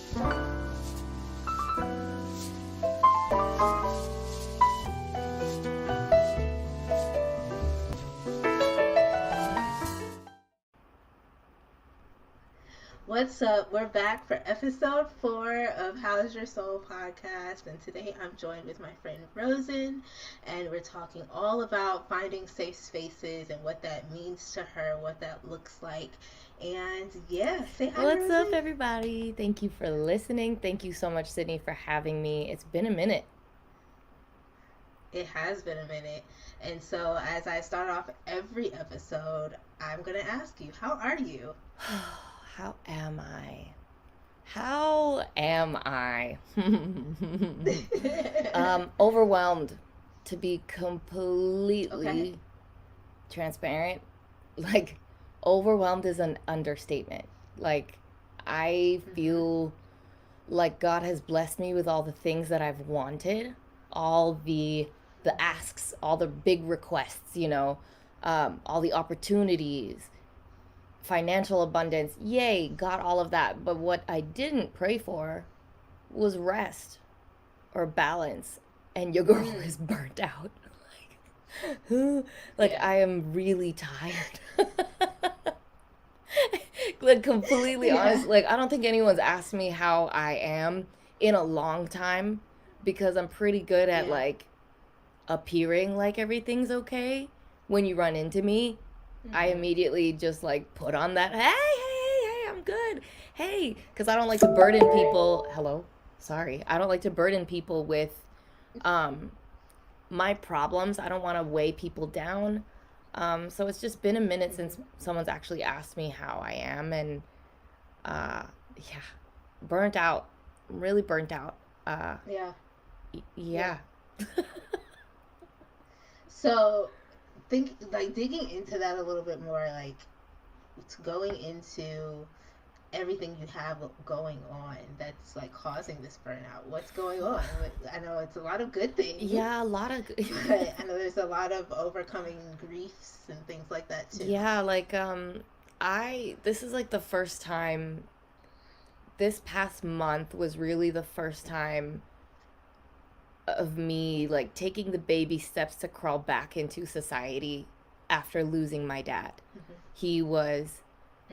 What's up? We're back for episode 4 of How's Your Soul podcast, and today I'm joined with my friend Rozen, and we're talking all about finding safe spaces and what that means to her, what that looks like. And yeah, say hi. What's Rozen. up, everybody? Thank you for listening. Thank you so much, Sydney, for having me. It's been a minute. It has been a minute, and so as I start off every episode, I'm gonna ask you, how are you? How am I? How am I? Overwhelmed, to be completely transparent. Like, overwhelmed is an understatement. Like, I feel like God has blessed me with all the things that I've wanted, all the asks, all the big requests, all the opportunities, financial abundance. Yay, got all of that. But what I didn't pray for was rest or balance. And your girl is burnt out. I am really tired. Like, completely honest. Like, I don't think anyone's asked me how I am in a long time, because I'm pretty good at like appearing like everything's okay. When you run into me, I immediately just like put on that, hey, I'm good. Hey, because I don't like to burden people. Hello? Sorry. I don't like to burden people with my problems. I don't want to weigh people down. So it's just been a minute since someone's actually asked me how I am. And burnt out. Really burnt out. Yeah. So digging into that a little bit more, like going into everything you have going on that's like causing this burnout. What's going on? I know it's a lot of good things. Yeah, a lot of but I know there's a lot of overcoming griefs and things like that too. Yeah, like this is like the first time, this past month was really the first time of me like taking the baby steps to crawl back into society after losing my dad. He was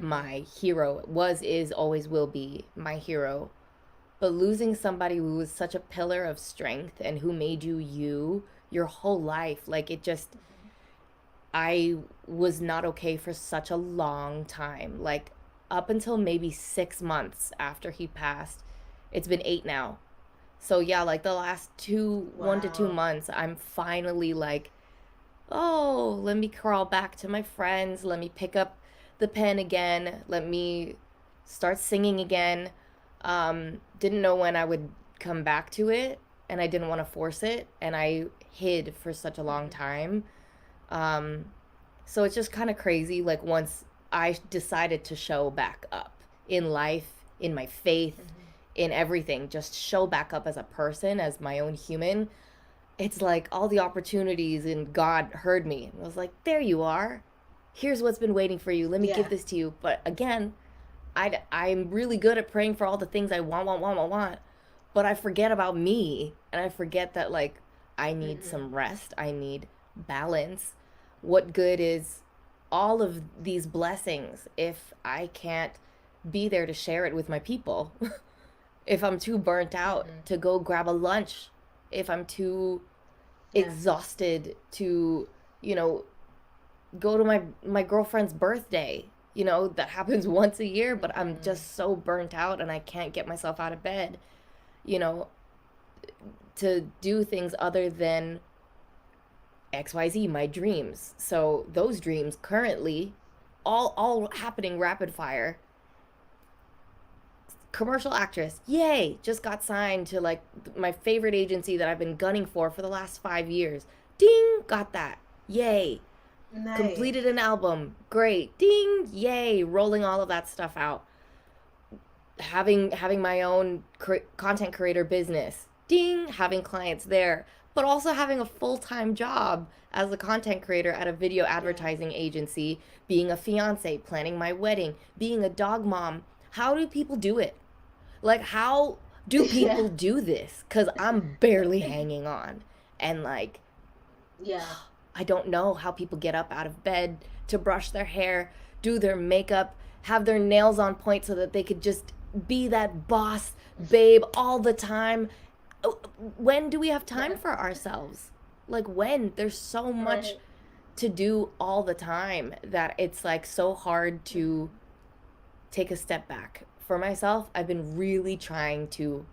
my hero. Is, always will be my hero. But losing somebody who was such a pillar of strength and who made you your whole life, like it just, I was not okay for such a long time. Like up until maybe 6 months after he passed. It's been 8 now. So yeah, like the last 1 to 2 months, I'm finally like, oh, let me crawl back to my friends. Let me pick up the pen again. Let me start singing again. Didn't know when I would come back to it, and I didn't want to force it, and I hid for such a long time. So it's just kind of crazy. Like once I decided to show back up in life, in my faith, in everything, just show back up as a person, as my own human, it's like all the opportunities, and God heard me. I was like, there you are. Here's what's been waiting for you. Let me give this to you. But again, I'm really good at praying for all the things I want. But I forget about me. And I forget that, like, I need some rest. I need balance. What good is all of these blessings if I can't be there to share it with my people? If I'm too burnt out to go grab a lunch, if I'm too exhausted to, go to my girlfriend's birthday, that happens once a year, but I'm just so burnt out and I can't get myself out of bed, to do things other than XYZ, my dreams. So those dreams currently all happening rapid fire. Commercial actress, yay, just got signed to like my favorite agency that I've been gunning for the last 5 years. Ding, got that. Yay. Nice. Completed an album. Great. Ding, yay, rolling all of that stuff out. Having my own content creator business. Ding, having clients there, but also having a full-time job as a content creator at a video advertising agency, being a fiancée, planning my wedding, being a dog mom. How do people do it? Like, how do Yeah. people do this? Because I'm barely hanging on. And, like, Yeah. I don't know how people get up out of bed to brush their hair, do their makeup, have their nails on point so that they could just be that boss babe all the time. When do we have time for ourselves? Like, when? There's so much Right. to do all the time that it's like so hard to take a step back. For myself, I've been really trying to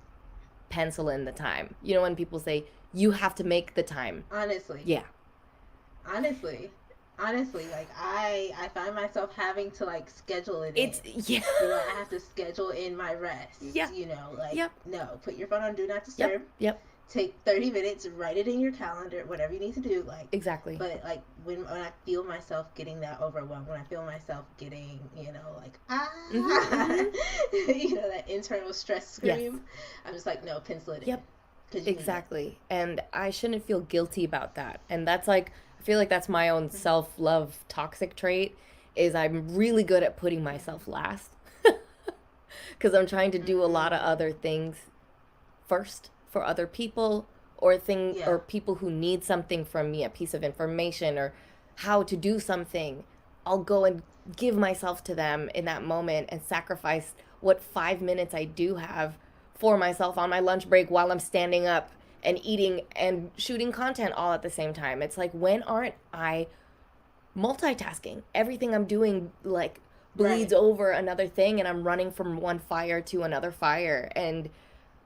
pencil in the time. You know, when people say, you have to make the time. Honestly. Yeah. Honestly. Honestly, like I find myself having to like schedule it in. It's, yeah. You know, I have to schedule in my rest. Yeah. You know, like Yep. no, put your phone on do not Yep. disturb. Yep. Take 30 minutes, write it in your calendar, whatever you need to do, like. Exactly. But like when I feel myself getting that overwhelmed, when I feel myself getting, you know, like you know, that internal stress scream, yes. I'm just like, no, pencil it in. Yep. Exactly. And I shouldn't feel guilty about that. And that's like, I feel like that's my own self-love toxic trait, is I'm really good at putting myself last. Because I'm trying to do a lot of other things first for other people, or or people who need something from me, a piece of information or how to do something. I'll go and give myself to them in that moment and sacrifice what 5 minutes I do have for myself on my lunch break while I'm standing up and eating and shooting content all at the same time. It's like, when aren't I multitasking? Everything I'm doing like bleeds over another thing, and I'm running from one fire to another fire. And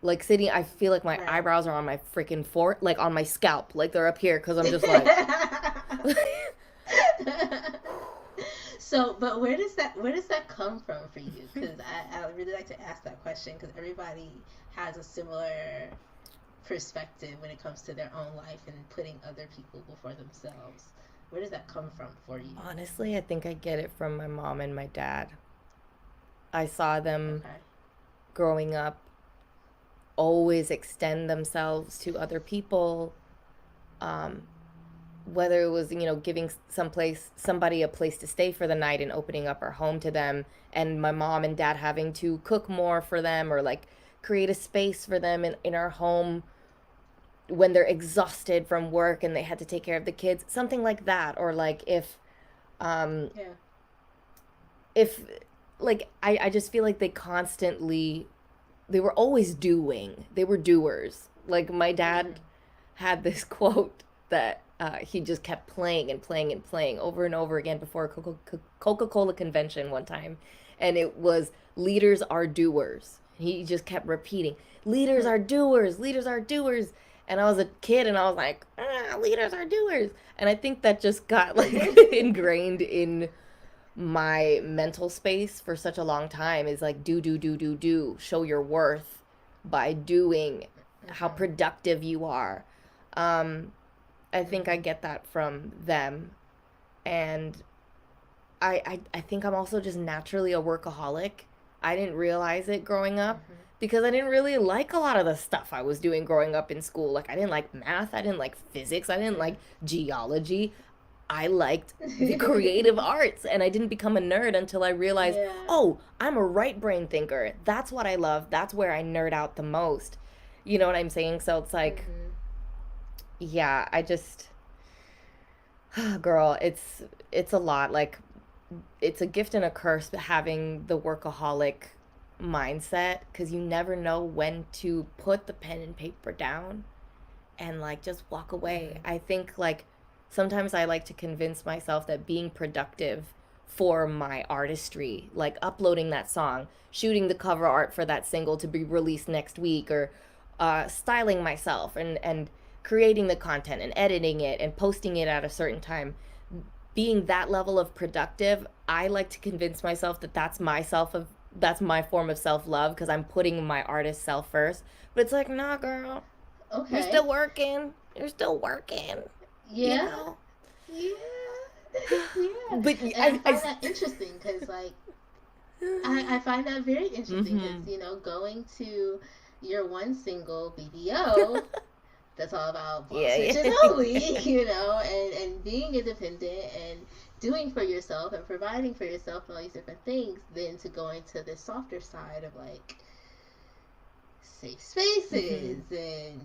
like sitting, I feel like my eyebrows are on my freaking fort, like on my scalp, like they're up here, because I'm just like. So, but where does that come from for you? Because I really like to ask that question, because everybody has a similar perspective when it comes to their own life and putting other people before themselves. Where does that come from for you? Honestly, I think I get it from my mom and my dad. I saw them growing up always extend themselves to other people, whether it was, you know, giving somebody a place to stay for the night and opening up our home to them, and my mom and dad having to cook more for them, or like create a space for them in our home when they're exhausted from work and they had to take care of the kids, something like that. Or like if like I just feel like they were always doing. They were doers. Like my dad had this quote that he just kept playing and playing and playing over and over again before a Coca-Cola convention one time. And it was, leaders are doers. He just kept repeating, leaders are doers, leaders are doers. And I was a kid and I was like, leaders are doers. And I think that just got like ingrained in my mental space for such a long time, is like do, show your worth by doing, how productive you are. I think I get that from them. And I think I'm also just naturally a workaholic. I didn't realize it growing up because I didn't really like a lot of the stuff I was doing growing up in school. Like, I didn't like math, I didn't like physics, I didn't like geology. I liked the creative arts, and I didn't become a nerd until I realized, oh, I'm a right brain thinker. That's what I love. That's where I nerd out the most. You know what I'm saying? So it's like, yeah, I just, girl, it's a lot. Like, it's a gift and a curse having the workaholic mindset, because you never know when to put the pen and paper down and like just walk away. I think like sometimes I like to convince myself that being productive for my artistry, like uploading that song, shooting the cover art for that single to be released next week, or styling myself and creating the content and editing it and posting it at a certain time, being that level of productive, I like to convince myself that that's my form of self-love, because I'm putting my artist self first. But it's like, nah, girl. Okay. You're still working. Yeah. You know? Yeah. But I find that interesting, because like I find that very interesting, because you know, going to your one single BBO that's all about switches only, you know, and being independent and doing for yourself and providing for yourself and all these different things, then to go into the softer side of like safe Mm-hmm. spaces, and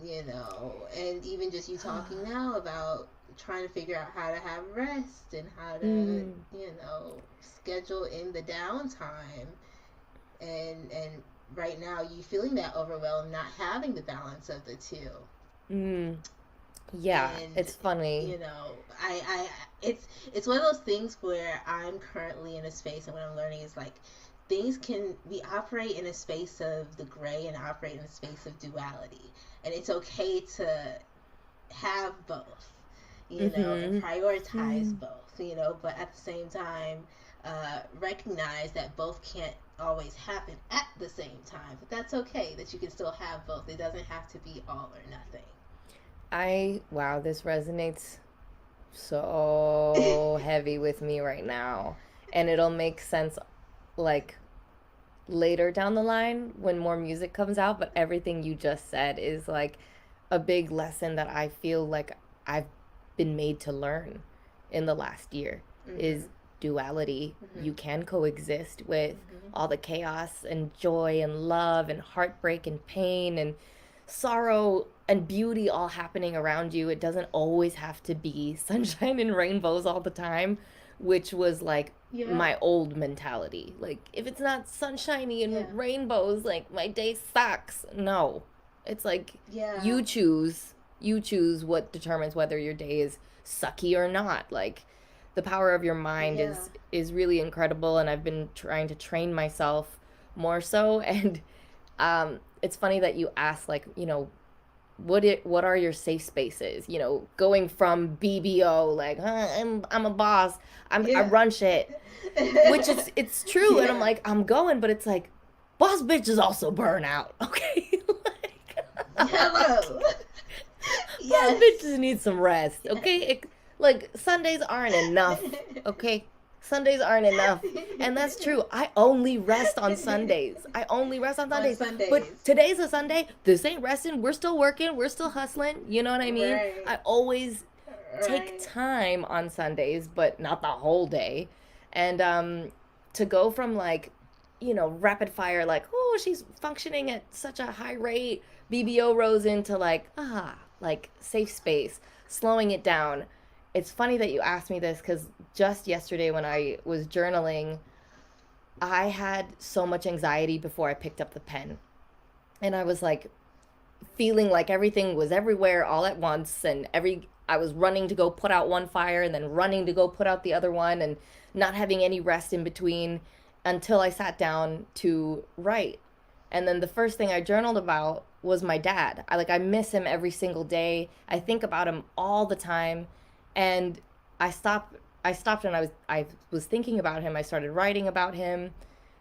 and even just you talking now about trying to figure out how to have rest and how to Mm, schedule in the downtime, and right now you feeling that overwhelm, not having the balance of the two. mm. Yeah, And it's funny. I it's one of those things where I'm currently in a space, and what I'm learning is like things can we operate in a space of the gray and operate in a space of duality, and it's okay to have both, and Mm-hmm. prioritize Mm. both, but at the same time, recognize that both can't always happen at the same time, but that's okay, that you can still have both. It doesn't have to be all or nothing. Wow, this resonates so heavy with me right now. And it'll make sense like later down the line when more music comes out, but everything you just said is like a big lesson that I feel like I've been made to learn in the last year Mm-hmm. is duality. Mm-hmm. You can coexist with Mm-hmm. all the chaos and joy and love and heartbreak and pain and sorrow and beauty all happening around you. It doesn't always have to be sunshine and rainbows all the time, which was like Yeah. my old mentality. Like, if it's not sunshiny and Yeah. rainbows, like my day sucks. No. It's like Yeah. you choose what determines whether your day is sucky or not. Like, the power of your mind Yeah. is really incredible, and I've been trying to train myself more so. And it's funny that you ask, like, what are your safe spaces, going from BBO, like, I'm a boss, I Yeah. run shit, which is it's true, and I'm Yeah. like, I'm going, but it's like, boss bitches also burn out. Okay. Like, Hello. boss Yes. bitches need some rest. Yes. Okay. Like, Sundays aren't enough. Okay. Sundays aren't enough. And that's true. I only rest on Sundays. I only rest on On Sundays. But Sundays. today's a Sunday. This ain't resting. We're still working. We're still hustling. You know what I mean? Right. I always take Right. time on Sundays, but not the whole day. And to go from, like, rapid fire, like, oh, she's functioning at such a high rate, BBO Rozen, to like, like safe space, slowing it down. It's funny that you asked me this because just yesterday when I was journaling, I had so much anxiety before I picked up the pen. And I was like feeling like everything was everywhere all at once, and I was running to go put out one fire and then running to go put out the other one, and not having any rest in between until I sat down to write. And then the first thing I journaled about was my dad. I miss him every single day. I think about him all the time. And I stopped and I was thinking about him. I started writing about him,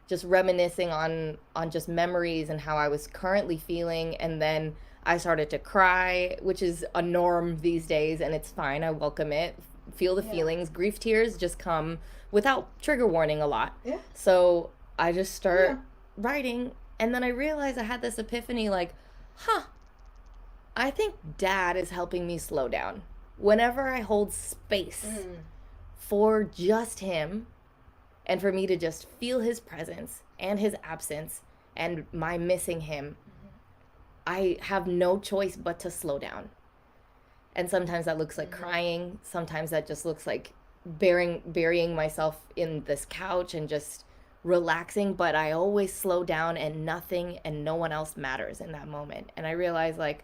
just reminiscing on just memories and how I was currently feeling. And then I started to cry, which is a norm these days, and it's fine. I welcome it. Feel the Yeah. feelings. Grief tears just come without trigger warning a lot. Yeah. So I just Yeah. start writing, and then I realized I had this epiphany, like, huh, I think dad is helping me slow down. Whenever I hold space Mm. for just him, and for me to just feel his presence and his absence and my missing him, I have no choice but to slow down. And sometimes that looks like Mm-hmm. crying. Sometimes that just looks like burying myself in this couch and just relaxing. But I always slow down, and nothing and no one else matters in that moment. And I realize, like,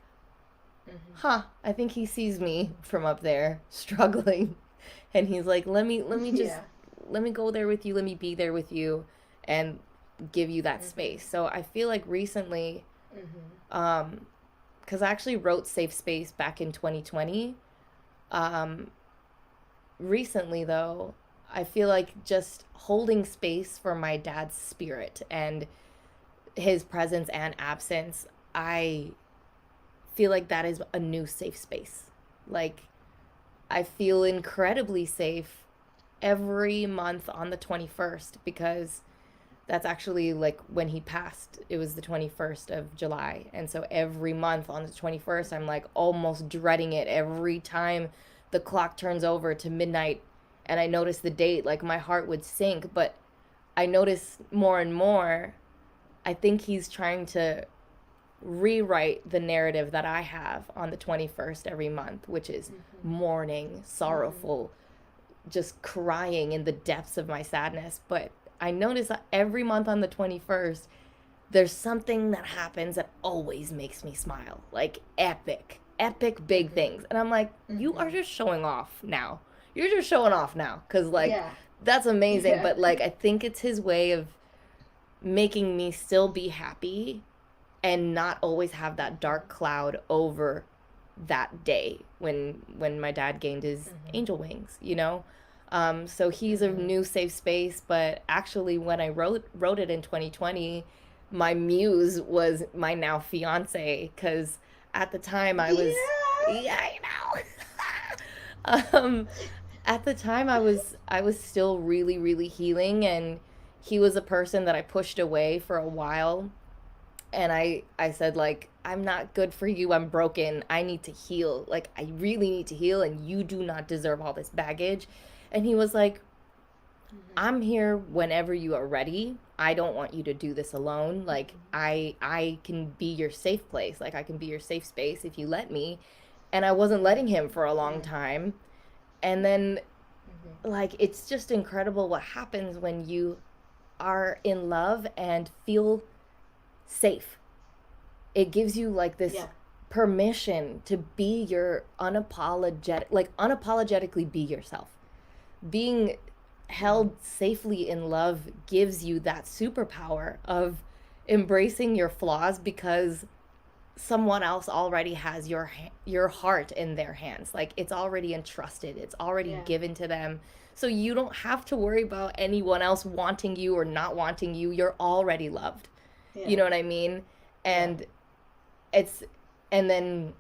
Mm-hmm. I think he sees me from up there struggling. And he's like, let me just, Yeah. let me go there with you. Let me be there with you and give you that Mm-hmm. space. So I feel like recently, Mm-hmm. because I actually wrote Safe Space back in 2020. Um, Recently, though, I feel like just holding space for my dad's spirit and his presence and absence, I feel like that is a new safe space. Like, I feel incredibly safe every month on the 21st, because that's actually like when he passed. It was the 21st of July. And so every month on the 21st, I'm like almost dreading it every time the clock turns over to midnight and I notice the date. Like, my heart would sink. But I notice more and more, I think he's trying to rewrite the narrative that I have on the 21st every month, which is mourning, sorrowful, just crying in the depths of my sadness. But I notice that every month on the 21st, there's something that happens that always makes me smile. Like epic big things. And I'm like, you are just showing off now. You're just showing off now. Because, like, that's amazing. Yeah. But, like, I think it's his way of making me still be happy and not always have that dark cloud over that day when my dad gained his angel wings, you know? So he's a new safe space, but actually when I wrote it in 2020, my muse was my now fiancé, because at the time I was, I know. At the time I was still really, really healing, and he was a person that I pushed away for a while. And I said, like, I'm not good for you. I'm broken. I need to heal. Like, I really need to heal, and you do not deserve all this baggage. And he was like, I'm here whenever you are ready. I don't want you to do this alone. Like, I can be your safe place. Like, I can be your safe space if you let me. And I wasn't letting him for a long time. And then, like, it's just incredible what happens when you are in love and feel safe. It gives you, like, this permission to be your unapologetically be yourself. Being held safely in love gives you that superpower of embracing your flaws, because someone else already has your heart in their hands. Like, it's already entrusted. It's already given to them. So you don't have to worry about anyone else wanting you or not wanting you. You're already loved. You know what I mean? And and then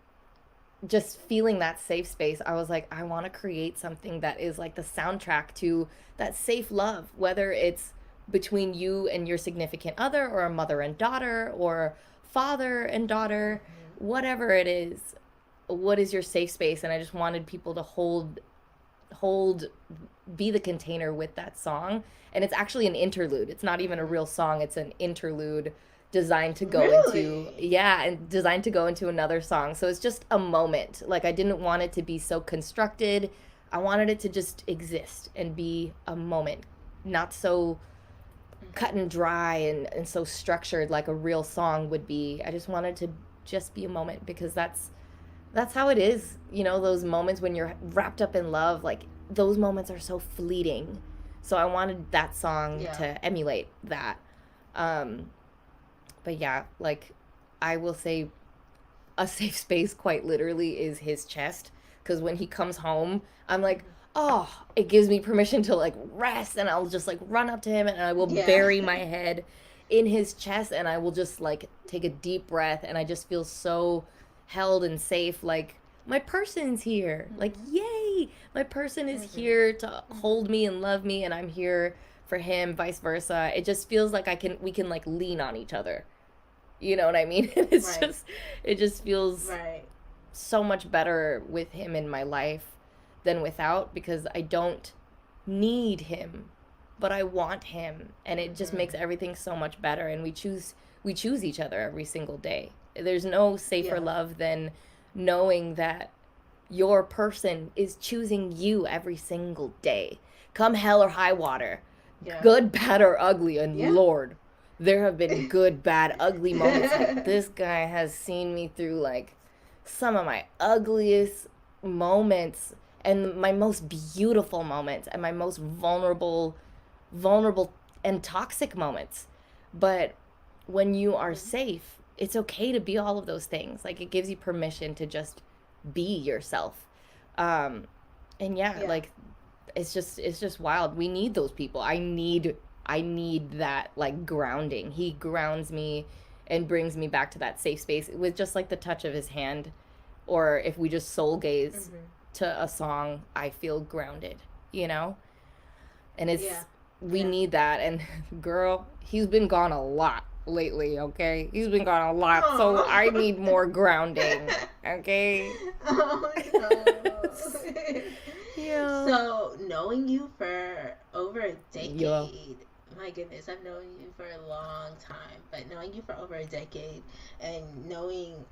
just feeling that safe space, I was like, I want to create something that is like the soundtrack to that safe love, whether it's between you and your significant other, or a mother and daughter, or father and daughter, whatever it is. What is your safe space? And I just wanted people to be the container with that song. And it's actually an interlude. It's not even a real song. It's an interlude designed to go into another song. So it's just a moment. Like, I didn't want it to be so constructed. I wanted it to just exist and be a moment, not so cut and dry and so structured like a real song would be. I just wanted to just be a moment, because that's how it is. You know, those moments when you're wrapped up in love, like, those moments are so fleeting. So I wanted that song to emulate that. But yeah, like, I will say a safe space quite literally is his chest. Because when he comes home, I'm like, oh, it gives me permission to, like, rest. And I'll just, like, run up to him, and I will bury my head in his chest. And I will just, like, take a deep breath. And I just feel so held and safe. Like, my person's here. Like, yay! My person is here to hold me and love me. And I'm here for him, vice versa. It just feels like we can, like, lean on each other. You know what I mean? It just feels so much better with him in my life than without, because I don't need him, but I want him, and it just makes everything so much better. And we choose each other every single day. There's no safer love than knowing that your person is choosing you every single day, come hell or high water, good, bad, or ugly. And Lord, there have been good, bad, ugly moments. Like, this guy has seen me through, like, some of my ugliest moments and my most beautiful moments and my most vulnerable and toxic moments. But when you are safe, it's okay to be all of those things. Like, it gives you permission to just be yourself. And like, it's just wild. We need those people. I need that, like, grounding. He grounds me and brings me back to that safe space with just, like, the touch of his hand. Or if we just soul gaze to a song, I feel grounded, you know? And we need that. And girl, he's been gone a lot lately, okay? He's been gone a lot, so I need more grounding, okay? Oh, no. So, knowing you for over a decade, My goodness, I've known you for a long time, but knowing you for over a decade and knowing,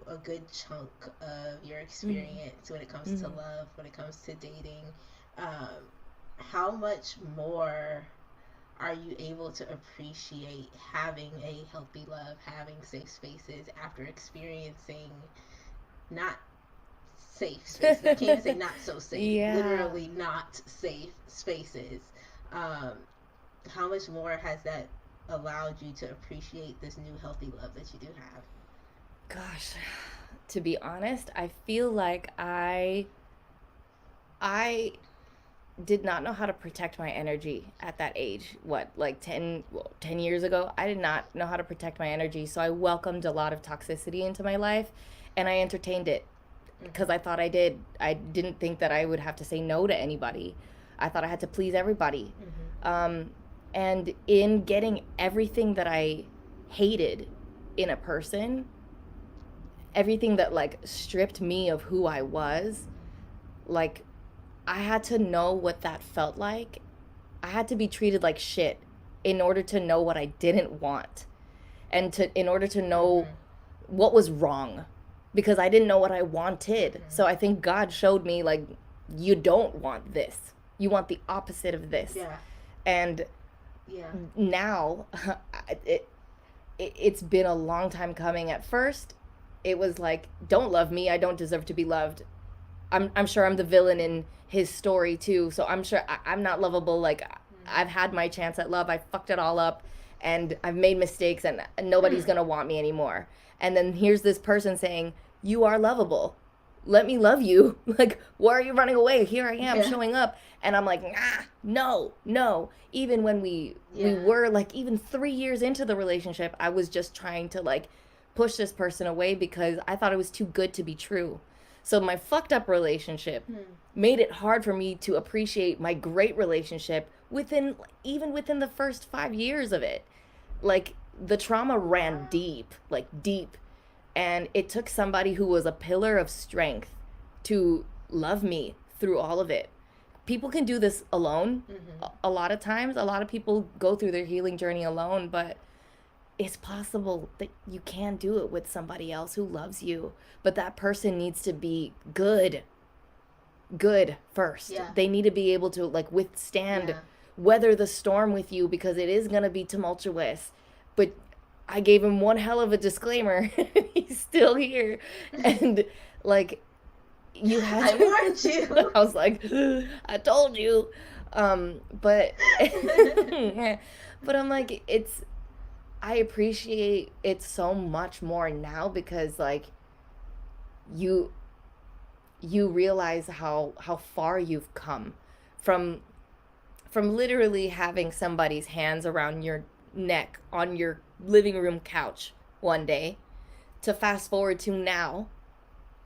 a good chunk of your experience when it comes to love, when it comes to dating, um, how much more are you able to appreciate having a healthy love, having safe spaces after experiencing not safe spaces? I can't even say not so safe. Yeah. Literally not safe spaces. Um, how much more has that allowed you to appreciate this new healthy love that you do have? Gosh, to be honest, I feel like I did not know how to protect my energy at that age. What, like 10 years ago? I did not know how to protect my energy. So I welcomed a lot of toxicity into my life and I entertained it because I thought I did. I didn't think that I would have to say no to anybody. I thought I had to please everybody. And in getting everything that I hated in a person, everything that like stripped me of who I was, like I had to know what that felt like. I had to be treated like shit in order to know what I didn't want and in order to know what was wrong because I didn't know what I wanted. So I think God showed me like you don't want this. You want the opposite of this. Yeah. And now it's been a long time coming. At first, it was like, don't love me. I don't deserve to be loved. I'm sure I'm the villain in his story too. So I'm sure I'm not lovable. Like I've had my chance at love. I fucked it all up and I've made mistakes and nobody's going to want me anymore. And then here's this person saying, you are lovable. Let me love you. Like, why are you running away? Here I am showing up. And I'm like, no. Even when we were like, even 3 years into the relationship, I was just trying to like push this person away because I thought it was too good to be true. So my fucked up relationship made it hard for me to appreciate my great relationship even within the first 5 years of it. Like the trauma ran deep. And it took somebody who was a pillar of strength to love me through all of it. People can do this alone. A lot of times, a lot of people go through their healing journey alone, but it's possible that you can do it with somebody else who loves you. But that person needs to be good first. They need to be able to like withstand, weather the storm with you because it is going to be tumultuous. But I gave him one hell of a disclaimer. He's still here. And like, you had I warned you. I was like, I told you. But I'm like, I appreciate it so much more now because like you realize how far you've come from literally having somebody's hands around your neck on your living room couch one day to fast forward to now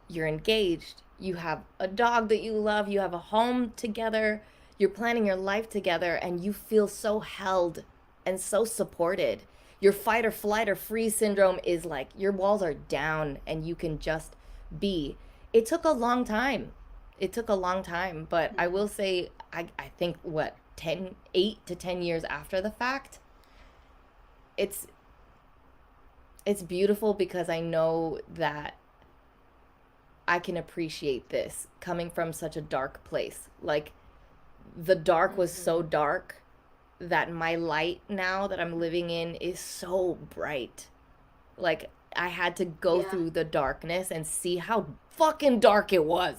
you're engaged, you have a dog that you love, you have a home together, you're planning your life together, and you feel so held and so supported. Your fight or flight or freeze syndrome is like your walls are down and you can just be. It took a long time, but I will say I think 8 to 10 years after the fact, it's beautiful because I know that I can appreciate this coming from such a dark place. Like the dark was so dark that my light now that I'm living in is so bright. Like I had to go through the darkness and see how fucking dark it was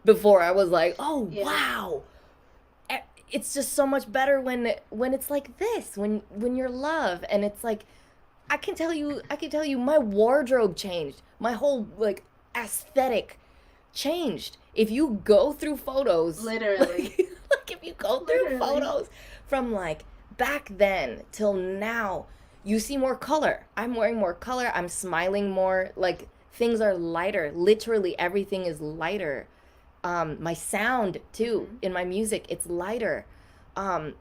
before I was like, oh wow. It's just so much better when it's like this, when you're love, and it's like I can tell you my wardrobe changed. My whole like aesthetic changed. If you go through photos, literally, like if you go through photos from like back then till now, you see more color. I'm wearing more color. I'm smiling more. Like things are lighter. Literally everything is lighter. My sound too in my music, it's lighter. I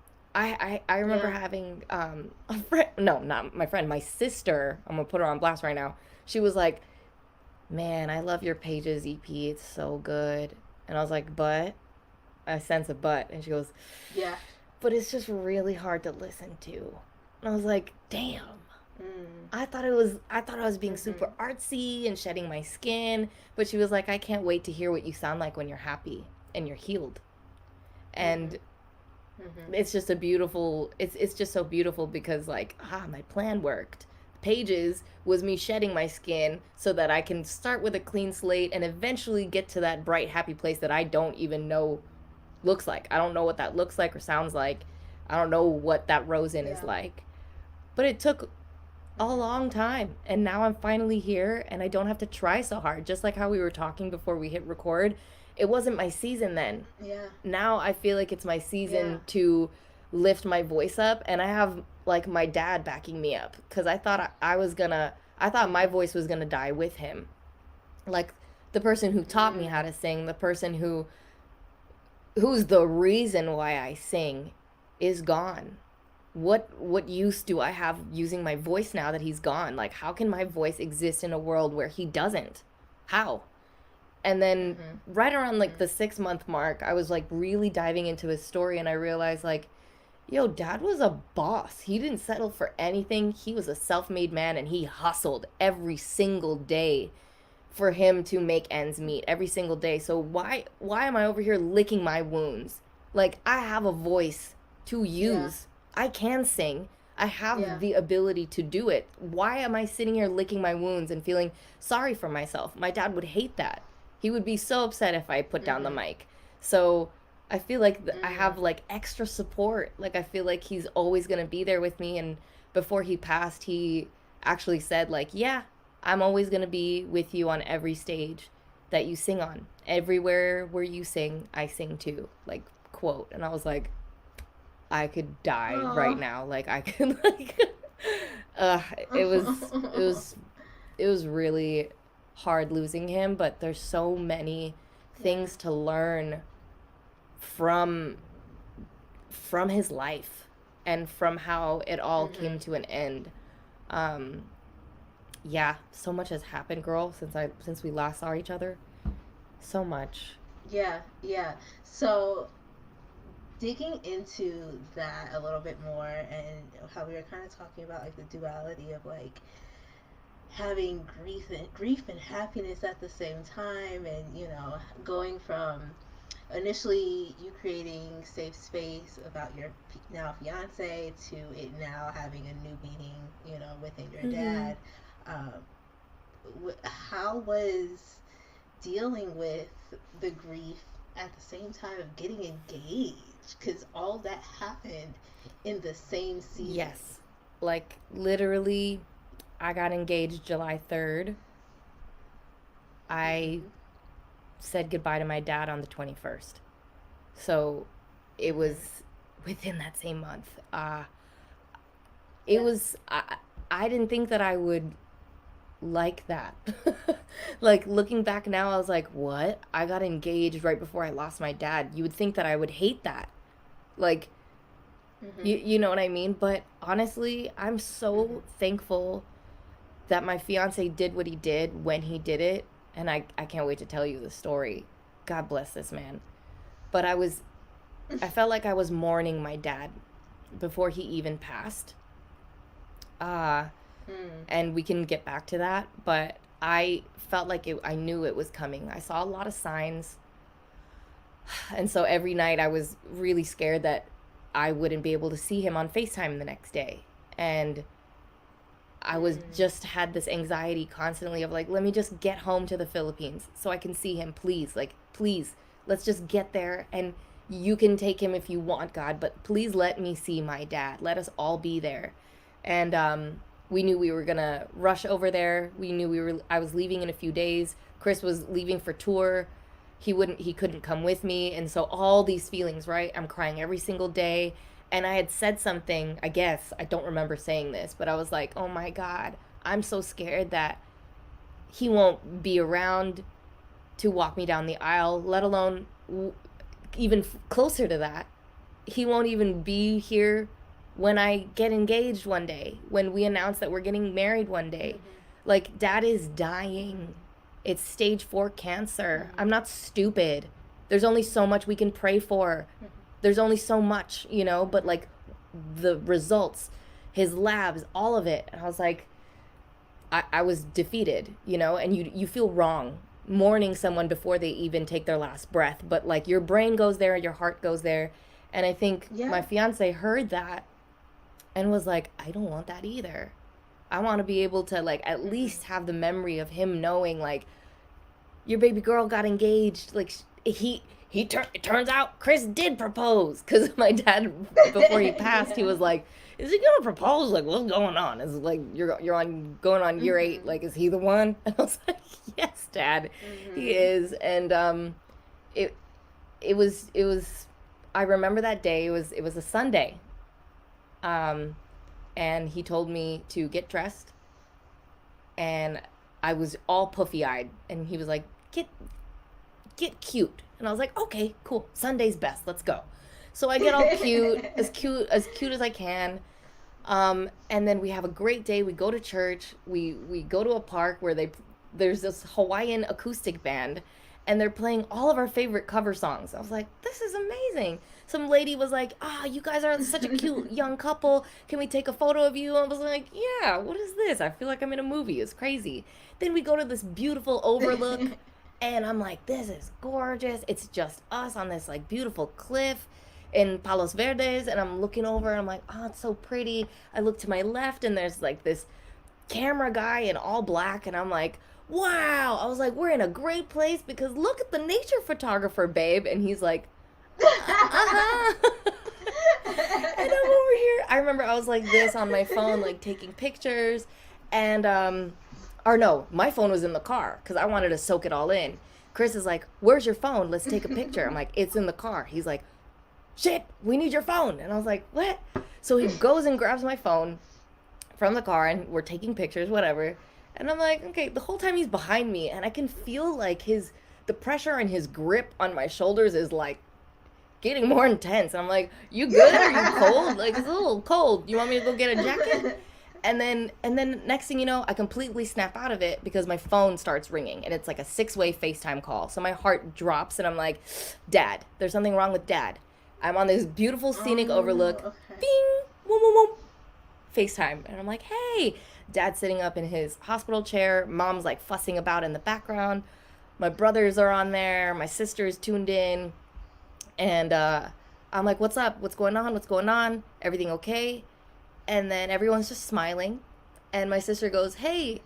remember having a friend, no, not my friend, my sister. I'm gonna put her on blast right now. She was like, "Man, I love your Pages EP. It's so good." And I was like, "But," I sense a but, and she goes, "Yeah, but it's just really hard to listen to. And I was like, damn. I thought I was being super artsy and shedding my skin, but she was like, I can't wait to hear what you sound like when you're happy and you're healed. And it's just a beautiful, it's just so beautiful because like, my plan worked. Pages was me shedding my skin so that I can start with a clean slate and eventually get to that bright happy place that I don't even know looks like. I don't know what that looks like or sounds like. I don't know what that Rozen is like. But it took a long time, and now I'm finally here and I don't have to try so hard. Just like how we were talking before we hit record, it wasn't my season then. Yeah. Now I feel like it's my season to lift my voice up, and I have like my dad backing me up because I thought my voice was gonna die with him. Like the person who taught me how to sing, the person who's the reason why I sing is gone. What use do I have using my voice now that he's gone? Like, how can my voice exist in a world where he doesn't? How? And then right around like the 6-month mark, I was like really diving into his story, and I realized like, yo, dad was a boss. He didn't settle for anything. He was a self-made man, and he hustled every single day for him to make ends meet every single day. So why am I over here licking my wounds? Like, I have a voice to use. I can sing. I have the ability to do it. Why am I sitting here licking my wounds and feeling sorry for myself? My dad would hate that. He would be so upset if I put down the mic. So I feel like I have like extra support. Like, I feel like he's always going to be there with me. And before he passed, he actually said like, yeah, I'm always going to be with you on every stage that you sing on. Everywhere where you sing, I sing too. Like, quote. And I was like, I could die right now. Like, I could like it was really hard losing him, but there's so many things to learn from his life and from how it all came to an end. So much has happened, girl, since we last saw each other. So much. Yeah. So digging into that a little bit more, and how we were kind of talking about like the duality of like having grief and happiness at the same time, and going from initially you creating safe space about your now fiance to it now having a new meaning within your dad. How was dealing with the grief at the same time of getting engaged? Because all that happened in the same season. Yes. Like, literally, I got engaged July 3rd. I said goodbye to my dad on the 21st. So, it was within that same month. It was... I didn't think that I would like that. Like, looking back now, I was like, what? I got engaged right before I lost my dad. You would think that I would hate that. Like, you know what I mean? But honestly, I'm so thankful that my fiance did what he did when he did it. And I can't wait to tell you the story. God bless this man. But I felt like I was mourning my dad before he even passed. And we can get back to that. But I felt like I knew it was coming. I saw a lot of signs. And so every night I was really scared that I wouldn't be able to see him on FaceTime the next day. And I was just had this anxiety constantly of like, let me just get home to the Philippines so I can see him, please. Like, please, let's just get there. And you can take him if you want, God, but please let me see my dad. Let us all be there. And we knew we were going to rush over there. We knew I was leaving in a few days. Chris was leaving for tour. He couldn't come with me. And so all these feelings, right? I'm crying every single day. And I had said something, I guess, I don't remember saying this, but I was like, oh my God, I'm so scared that he won't be around to walk me down the aisle, let alone even closer to that. He won't even be here when I get engaged one day, when we announce that we're getting married one day. Like, dad is dying. It's stage 4 cancer. I'm not stupid. There's only so much we can pray for. there's only so much, you know, but like the results, his labs, all of it. And I was like, I was defeated, you know, and you feel wrong mourning someone before they even take their last breath. But like your brain goes there, your heart goes there. And I think my fiance heard that and was like, I don't want that either. I want to be able to like at least have the memory of him knowing like your baby girl got engaged. Like it turns out Chris did propose, because my dad, before he passed, he was like, is he gonna propose? Like, what's going on? Is like you're on going on year 8? Like, is he the one? And I was like, yes, Dad, he is. And it it was I remember that day. It was a Sunday. And he told me to get dressed, and I was all puffy eyed, and he was like, get cute. And I was like, okay, cool. Sunday's best. Let's go. So I get all cute, as cute as I can. And then we have a great day. We go to church. We go to a park where there's this Hawaiian acoustic band, and they're playing all of our favorite cover songs. I was like, this is amazing. Some lady was like, you guys are such a cute young couple. Can we take a photo of you? I was like, yeah, what is this? I feel like I'm in a movie. It's crazy. Then we go to this beautiful overlook, and I'm like, this is gorgeous. It's just us on this like beautiful cliff in Palos Verdes, and I'm looking over, and I'm like, oh, it's so pretty. I look to my left, and there's like this camera guy in all black, and I'm like, wow. I was like, we're in a great place, because look at the nature photographer, babe. And he's like, uh-huh. And I'm over here. I remember I was like this on my phone, like taking pictures, and or no, my phone was in the car because I wanted to soak it all in. Chris is like, where's your phone? Let's take a picture. I'm like, it's in the car. He's like, shit, we need your phone. And I was like, what? So he goes and grabs my phone from the car, and we're taking pictures, whatever. And I'm like, okay, the whole time he's behind me, and I can feel like the pressure and his grip on my shoulders is like getting more intense. And I'm like, you good? Are you cold? Like, it's a little cold. You want me to go get a jacket? And then next thing you know, I completely snap out of it because my phone starts ringing, and it's like a 6-way FaceTime call. So my heart drops, and I'm like, Dad, there's something wrong with Dad. I'm on this beautiful scenic overlook. Okay. Bing, boom, boom, boom. FaceTime. And I'm like, hey. Dad's sitting up in his hospital chair. Mom's like fussing about in the background. My brothers are on there. My sister's tuned in. And I'm like, what's up? What's going on? What's going on? Everything okay? And then everyone's just smiling. And my sister goes, hey.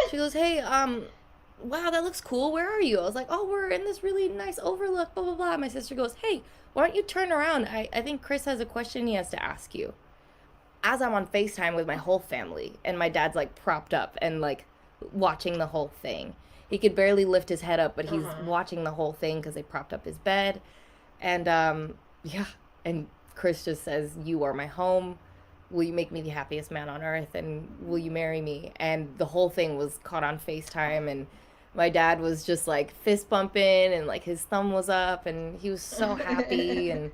She goes, hey, wow, that looks cool. Where are you? I was like, oh, we're in this really nice overlook, blah, blah, blah. My sister goes, hey, why don't you turn around? I think Chris has a question he has to ask you. As I'm on FaceTime with my whole family, and my dad's like propped up and like watching the whole thing. He could barely lift his head up, but he's watching the whole thing because they propped up his bed. And yeah, and Chris just says, you are my home. Will you make me the happiest man on earth? And will you marry me? And the whole thing was caught on FaceTime, and my dad was just like fist bumping, and like his thumb was up, and he was so happy. And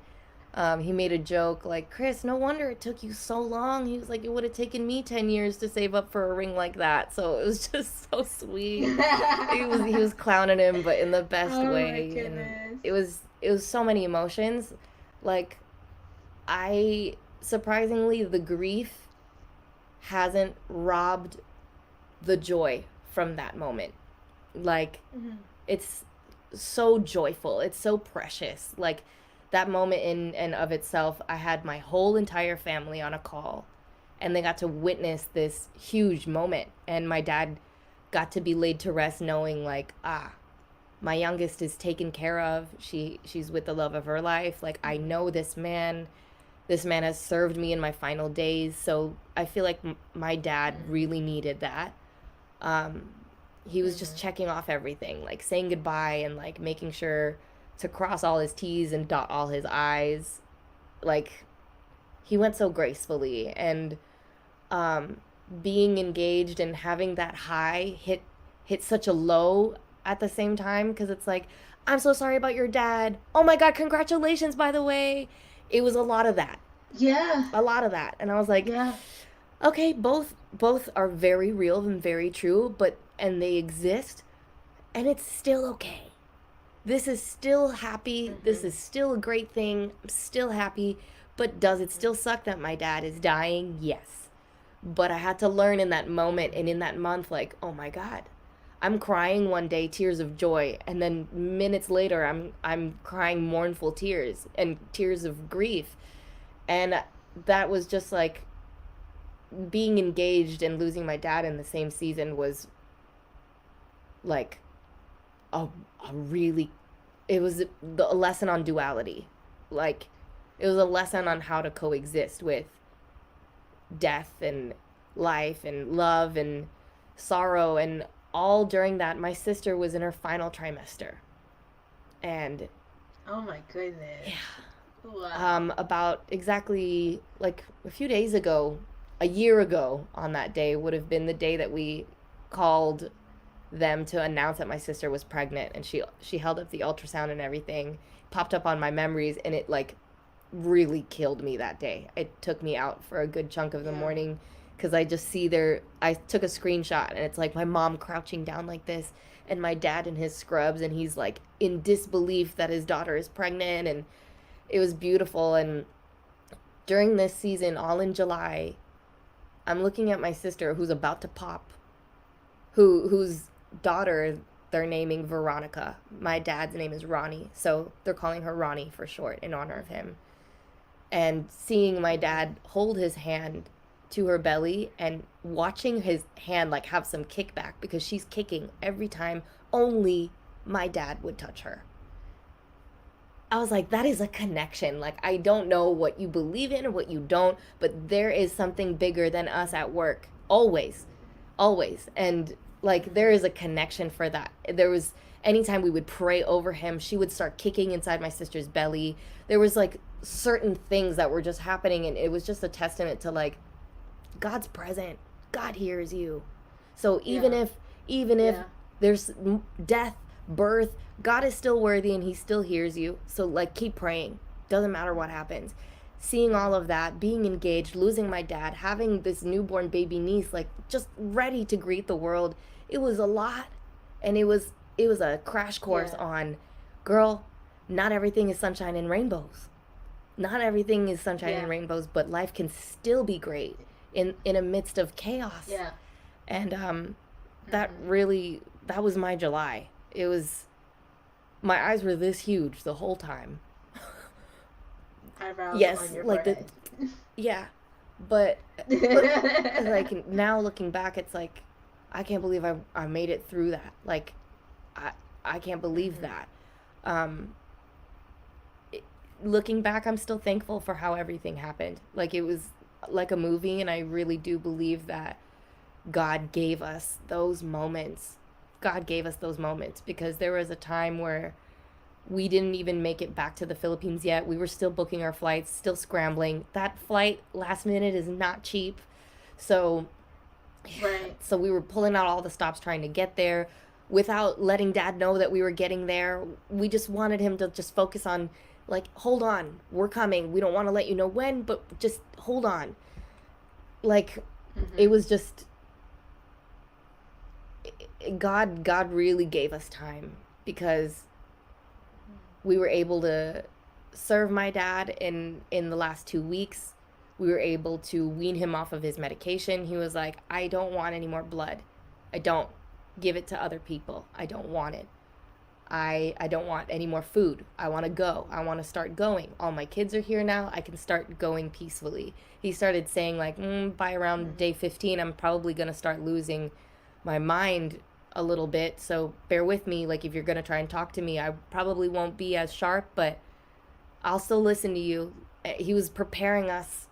he made a joke like, Chris, no wonder it took you so long. He was like, it would have taken me 10 years to save up for a ring like that. So it was just so sweet. He was clowning him, but in the best way. And it was so many emotions. Like, surprisingly, the grief hasn't robbed the joy from that moment. Like, it's so joyful. It's so precious. Like, that moment in and of itself, I had my whole entire family on a call, and they got to witness this huge moment. And my dad got to be laid to rest knowing like, my youngest is taken care of. She's with the love of her life. Like, I know this man has served me in my final days. So I feel like my dad really needed that. He was just checking off everything, like saying goodbye and like making sure to cross all his T's and dot all his I's. Like, he went so gracefully. And being engaged and having that high hit such a low at the same time, because it's like, I'm so sorry about your dad. Oh my God, congratulations, by the way. It was a lot of that. Yeah. A lot of that. And I was like, yeah, okay, both are very real and very true, and they exist, and it's still okay. This is still happy. This is still a great thing. I'm still happy. But does it still suck that my dad is dying? Yes. But I had to learn in that moment and in that month, like, oh my God, I'm crying one day, tears of joy, and then minutes later, I'm crying mournful tears and tears of grief, and that was just like being engaged and losing my dad in the same season was like a, a really, it was a lesson on duality, like it was a lesson on how to coexist with death and life and love and sorrow. And all during that, my sister was in her final trimester. And oh my goodness. yeah, Wow. about exactly like a few days ago, a year ago on that day would have been the day that we called them to announce that my sister was pregnant, and she held up the ultrasound and everything, popped up on my memories, and it like really killed me that day. It took me out for a good chunk of the Yeah. morning because I just see there. I took a screenshot and it's like my mom crouching down like this, and my dad in his scrubs, and he's like in disbelief that his daughter is pregnant, and it was beautiful. And during this season, all in July, I'm looking at my sister who's about to pop, whose daughter they're naming Veronica. My dad's name is Ronnie, so they're calling her Ronnie for short in honor of him. And seeing my dad hold his hand to her belly and watching his hand like have some kickback because she's kicking every time only my dad would touch her. I was like, that is a connection. Like, I don't know what you believe in or what you don't, but there is something bigger than us at work. Always. Always. And like, there is a connection for that. There was, anytime we would pray over him, she would start kicking inside my sister's belly. There was like certain things that were just happening, and it was just a testament to like, God's present. God hears you. So Yeah. even if Yeah. there's death, birth, God is still worthy and he still hears you. So like keep praying. Doesn't matter what happens. Seeing all of that, being engaged, losing my dad, having this newborn baby niece like just ready to greet the world. It was a lot, and it was a crash course Yeah. on, girl, not everything is sunshine and rainbows. Not everything is sunshine Yeah. and rainbows, but life can still be great in a midst of chaos. Yeah. And that really, that was my July. It was, my eyes were this huge the whole time. Eyebrows on Yes, your like the, forehead. yeah, but like now looking back, it's like I can't believe I made it through that. Like I I can't believe that. Um, Looking back, I'm still thankful for how everything happened. Like it was like a movie, and I really do believe that God gave us those moments. God gave us those moments because there was a time where we didn't even make it back to the Philippines yet. We were still booking our flights, still scrambling. That flight last minute is not cheap. So Right. so we were pulling out all the stops trying to get there without letting dad know that we were getting there. We just wanted him to just focus on like, hold on, we're coming. We don't want to let you know when, but just hold on. Like it was just God really gave us time because we were able to serve my dad in the last 2 weeks. We were able to wean him off of his medication. He was like, I don't want any more blood. I don't. Give it to other people. I don't want it. I don't want any more food. I want to go. I want to start going. All my kids are here now. I can start going peacefully. He started saying like, by around day 15, I'm probably going to start losing my mind a little bit. So bear with me. Like if you're going to try and talk to me, I probably won't be as sharp, but I'll still listen to you. He was preparing us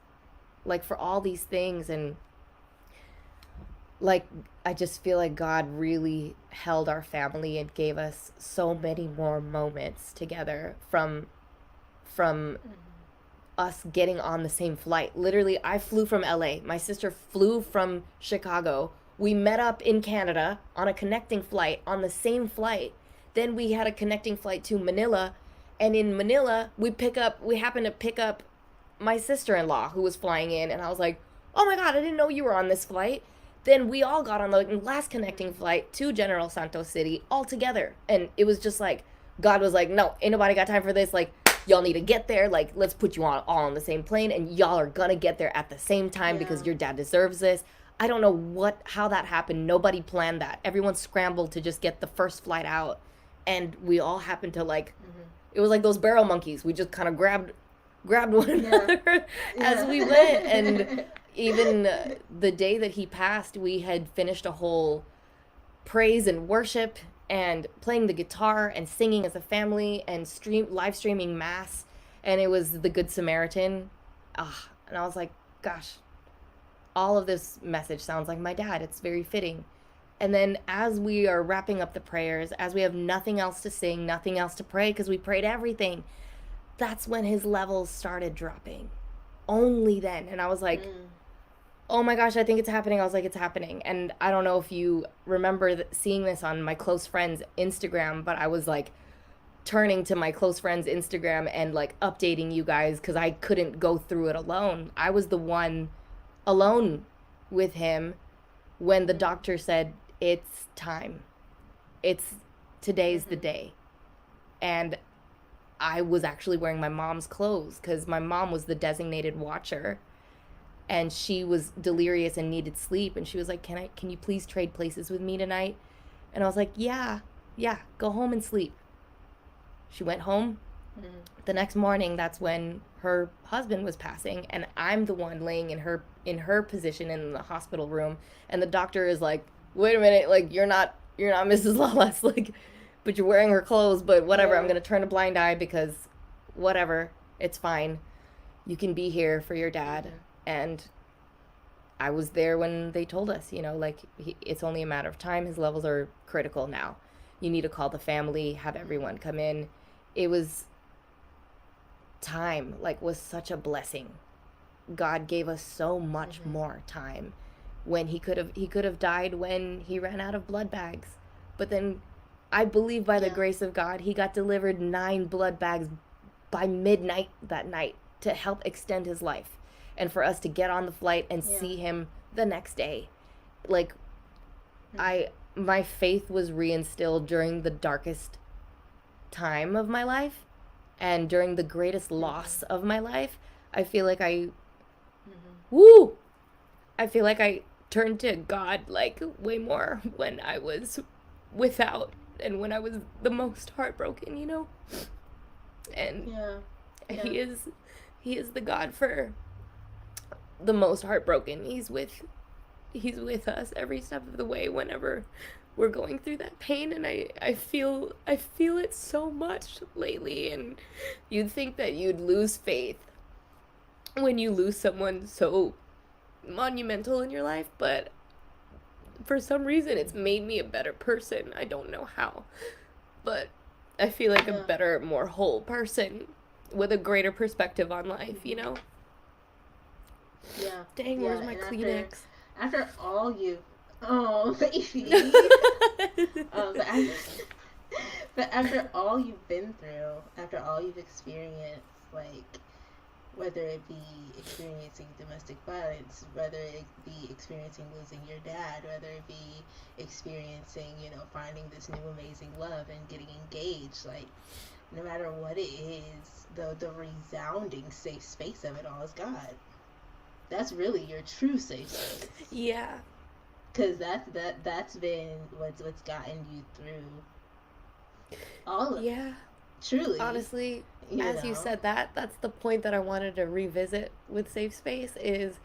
like for all these things. And like I just feel like God really held our family and gave us so many more moments together from us getting on the same flight. Literally, I flew from LA. My sister flew from Chicago. We met up in Canada on a connecting flight on the same flight. Then we had a connecting flight to Manila, and in Manila, we happened to pick up my sister-in-law who was flying in, and I was like, "Oh my God, I didn't know you were on this flight." Then we all got on the last connecting flight to General Santos City all together. And it was just like, God was like, no, ain't nobody got time for this. Like, y'all need to get there. Like, let's put you all on the same plane, and y'all are gonna get there at the same time because your dad deserves this. I don't know how that happened. Nobody planned that. Everyone scrambled to just get the first flight out, and we all happened to like. It was like those barrel monkeys. We just kind of grabbed one another as we went, and even the day that he passed, we had finished a whole praise and worship and playing the guitar and singing as a family and live streaming mass, and it was the Good Samaritan. And I was like, gosh, all of this message sounds like my dad. It's very fitting. And then as we are wrapping up the prayers, as we have nothing else to sing, nothing else to pray because we prayed everything, that's when his levels started dropping. Only then. And I was like, oh my gosh, I think it's happening. I was like, it's happening. And I don't know if you remember seeing this on my close friend's Instagram, but I was like turning to my close friend's Instagram and like updating you guys because I couldn't go through it alone. I was the one alone with him when the doctor said, it's time. Today's the day. And I was actually wearing my mom's clothes because my mom was the designated watcher, and she was delirious and needed sleep. And she was like, can you please trade places with me tonight? And I was like, yeah, go home and sleep. She went home. The next morning, that's when her husband was passing, and I'm the one laying in her position in the hospital room, and the doctor is like, wait a minute, like, you're not Mrs. Lalas, like, but you're wearing her clothes, but whatever, I'm gonna turn a blind eye because whatever, it's fine. You can be here for your dad. And I was there when they told us, like, it's only a matter of time. His levels are critical now. You need to call the family, have everyone come in. It was time, like, was such a blessing. God gave us so much more time. When he could have died when he ran out of blood bags. But then I believe by the grace of God, he got delivered 9 blood bags by midnight that night to help extend his life. And for us to get on the flight and see him the next day. Like, my faith was reinstilled during the darkest time of my life and during the greatest loss of my life. I feel like I turned to God, like, way more when I was without and when I was the most heartbroken, And he is the God for the most heartbroken. He's with us every step of the way whenever we're going through that pain, and I feel it so much lately. And you'd think that you'd lose faith when you lose someone so monumental in your life, but for some reason it's made me a better person. I don't know how, but I feel like a better, more whole person with a greater perspective on life, Dang, where's my Kleenex? After all you, baby. But after all you've been through, after all you've experienced, like, whether it be experiencing domestic violence, whether it be experiencing losing your dad, whether it be experiencing, finding this new amazing love and getting engaged, like, no matter what it is, the resounding safe space of it all is God. That's really your true safe space. Yeah. Because that's been what's gotten you through all of it. Truly. Honestly, you said that, that's the point that I wanted to revisit with Safe Space, is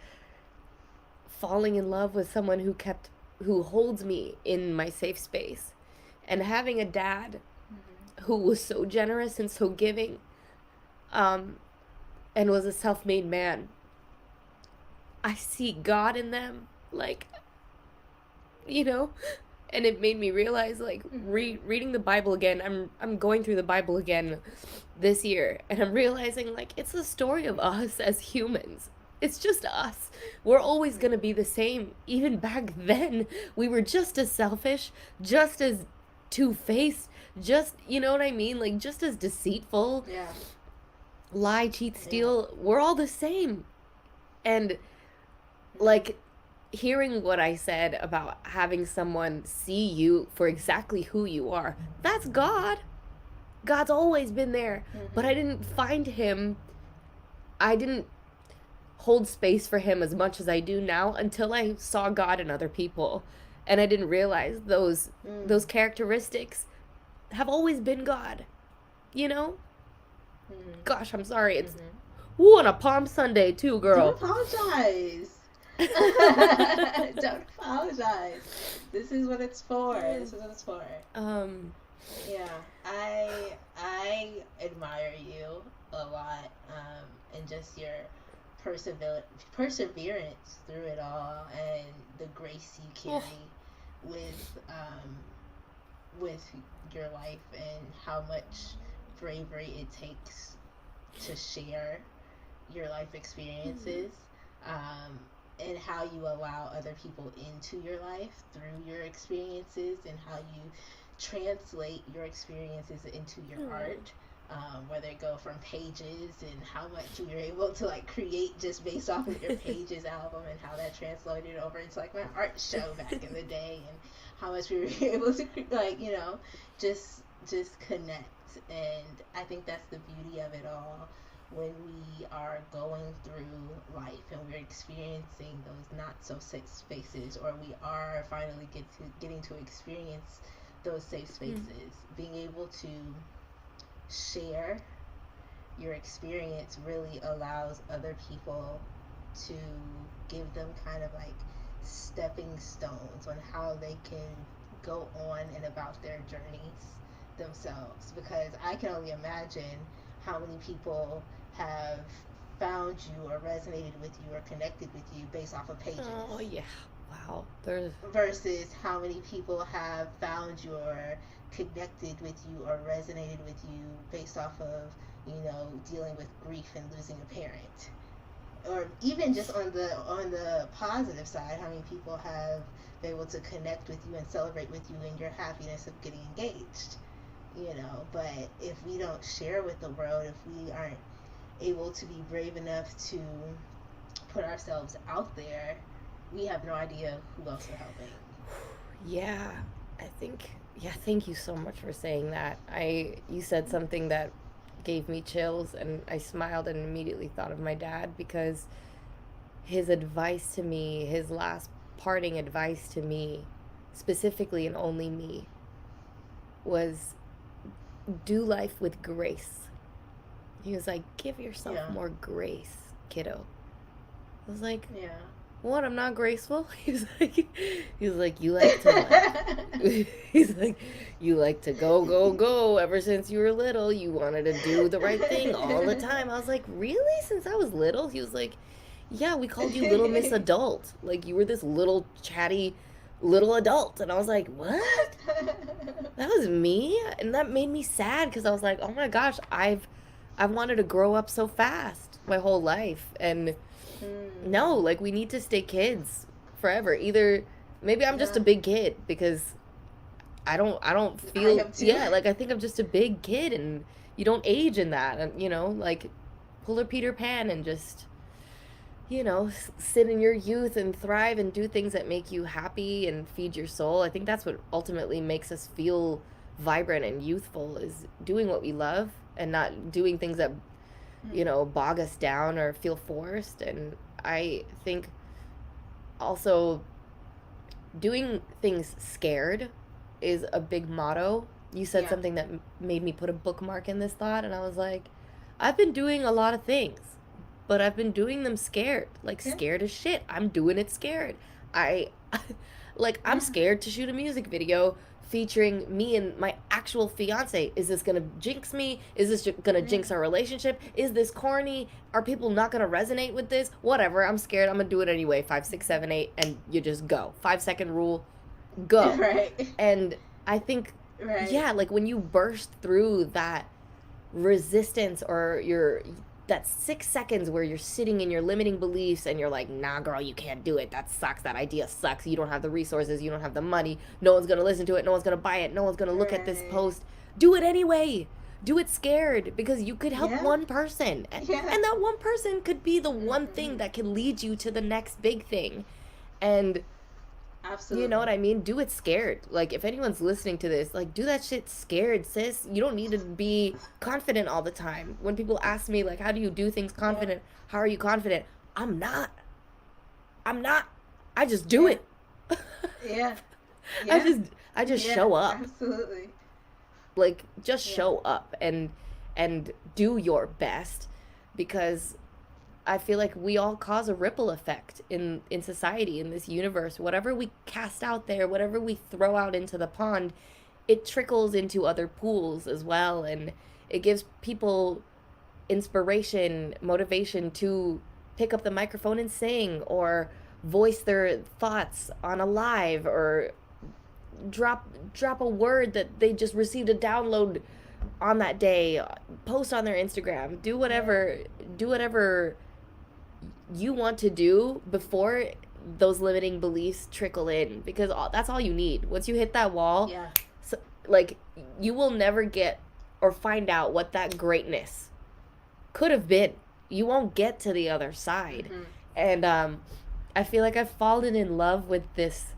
falling in love with someone who holds me in my safe space. And having a dad who was so generous and so giving, and was a self-made man. I see God in them, like, and it made me realize, like, reading the Bible again. I'm going through the Bible again this year, and I'm realizing, like, it's the story of us as humans. It's just us. We're always gonna be the same. Even back then, we were just as selfish, just as two-faced, just, you know what I mean? Like, just as deceitful. Yeah. Lie, cheat, steal. Yeah. We're all the same. And, like, hearing what I said about having someone see you for exactly who you are, that's God. God's always been there. Mm-hmm. But I didn't find him. I didn't hold space for him as much as I do now until I saw God in other people. And I didn't realize those characteristics have always been God. You know? Mm-hmm. Gosh, I'm sorry. It's on a Palm Sunday too, girl. Don't apologize. Don't apologize. This is what it's for. Yeah, I admire you a lot, and just your perseverance through it all, and the grace you carry with your life, and how much bravery it takes to share your life experiences, and how you allow other people into your life through your experiences, and how you translate your experiences into your art, whether it go from pages, and how much you're able to like create just based off of your pages album, and how that translated over into like my art show back in the day, and how much we were able to like, you know, just connect. And I think that's the beauty of it all, when we are going through life and we're experiencing those not so safe spaces, or we are finally getting to experience those safe spaces, being able to share your experience really allows other people to give them kind of like stepping stones on how they can go on and about their journeys themselves. Because I can only imagine how many people have found you or resonated with you or connected with you based off of pages. Oh yeah. Wow. Versus how many people have found you or connected with you or resonated with you based off of, you know, dealing with grief and losing a parent. Or even just on the positive side, how many people have been able to connect with you and celebrate with you in your happiness of getting engaged. You know, but if we don't share with the world, if we aren't able to be brave enough to put ourselves out there, we have no idea who else we're helping. Yeah, thank you so much for saying that. You said something that gave me chills, and I smiled and immediately thought of my dad, because his advice to me, his last parting advice to me, specifically and only me, was do life with grace. He was like, give yourself more grace, kiddo. I was like, what? I'm not graceful? He was like, you like to he's like, you like to go. Ever since you were little, you wanted to do the right thing all the time. I was like, really? Since I was little? He was like, yeah, we called you Little Miss Adult. Like, you were this little chatty little adult. And I was like, what? That was me? And that made me sad, because I was like, oh my gosh, I've wanted to grow up so fast my whole life. And no, like, we need to stay kids forever. Either maybe I'm just a big kid, because I don't feel like, I think I'm just a big kid, and you don't age in that. And, you know, like, pull a Peter Pan and just, you know, sit in your youth and thrive and do things that make you happy and feed your soul. I think that's what ultimately makes us feel vibrant and youthful, is doing what we love and not doing things that, you know, bog us down or feel forced. And I think also doing things scared is a big motto. You said something that made me put a bookmark in this thought, and I was like, I've been doing a lot of things, but I've been doing them scared. Like, scared as shit. I'm doing it scared. I'm scared to shoot a music video featuring me and my actual fiancé. Is this gonna jinx me? Is this gonna jinx our relationship? Is this corny? Are people not gonna resonate with this? Whatever, I'm scared. I'm gonna do it anyway. 5, 6, 7, 8, and you just go. 5-second rule, go. Right. And I think, like, when you burst through that resistance, or that 6 seconds where you're sitting in your limiting beliefs and you're like, nah, girl, you can't do it. That sucks. That idea sucks. You don't have the resources. You don't have the money. No one's going to listen to it. No one's going to buy it. No one's going to look at this post. Do it anyway. Do it scared, because you could help one person. And that one person could be the one thing that can lead you to the next big thing. And You know Absolutely. what I mean? Do it scared. Like, if anyone's listening to this, like, do that shit scared, sis. You don't need to be confident all the time. When people ask me, like, how do you do things Yeah. confident? How are you confident? I'm not. I'm not. I just do Yeah. it. Yeah. I Yeah. just I just Yeah. show up. Absolutely. Like, just Yeah. show up and do your best, because I feel like we all cause a ripple effect in society, in this universe. Whatever we cast out there, whatever we throw out into the pond, it trickles into other pools as well, and it gives people inspiration, motivation to pick up the microphone and sing, or voice their thoughts on a live, or drop a word that they just received a download on that day, post on their Instagram, Yeah. do whatever you want to do before those limiting beliefs trickle in, because that's all you need. Once you hit that wall, Yeah. so, like, you will never get or find out what that greatness could have been. You won't get to the other side. Mm-hmm. And I feel like I've fallen in love with this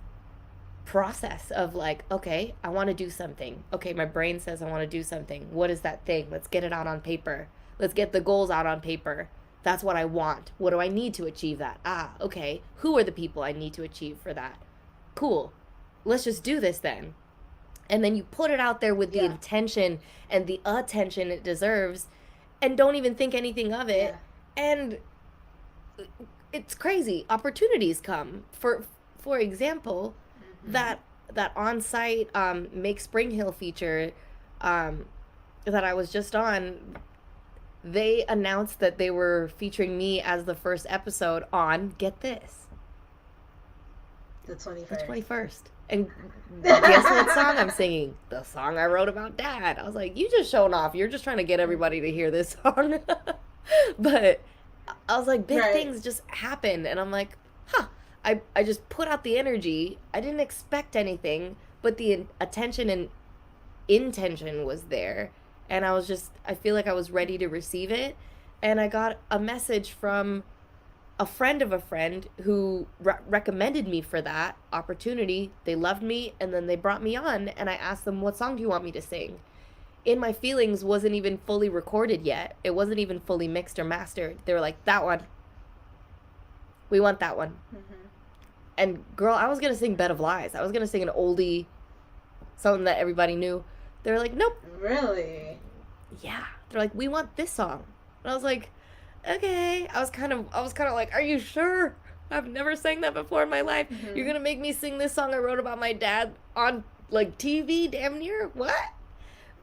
process of, like, okay, I want to do something. Okay, my brain says I want to do something. What is that thing? Let's get it out on paper. Let's get the goals out on paper. That's what I want. What do I need to achieve that? Ah, okay. Who are the people I need to achieve for that? Cool. Let's just do this then. And then you put it out there with the Yeah. intention and the attention it deserves, and don't even think anything of Yeah. it. And it's crazy. Opportunities come. For example, Mm-hmm. that on-site Make Spring Hill feature um, that I was just on, they announced that they were featuring me as the first episode on, get this, The the 21st. 21st. And guess what song I'm singing? The song I wrote about Dad. I was like, you just showing off. You're just trying to get everybody to hear this song. But I was like, big Right. things just happen. And I'm like, huh. I just put out the energy. I didn't expect anything, but the attention and intention was there. And I feel like I was ready to receive it. And I got a message from a friend of a friend who recommended me for that opportunity. They loved me, and then they brought me on, and I asked them, what song do you want me to sing? In My Feelings wasn't even fully recorded yet. It wasn't even fully mixed or mastered. They were like, that one. We want that one. Mm-hmm. And girl, I was going to sing Bed of Lies. I was going to sing an oldie, something that everybody knew. They were like, nope. Really? Yeah. They're like, we want this song. And I was like, okay. I was kind of like, are you sure? I've never sang that before in my life. You're Mm-hmm. going to make me sing this song I wrote about my dad on, like, TV, damn near? What?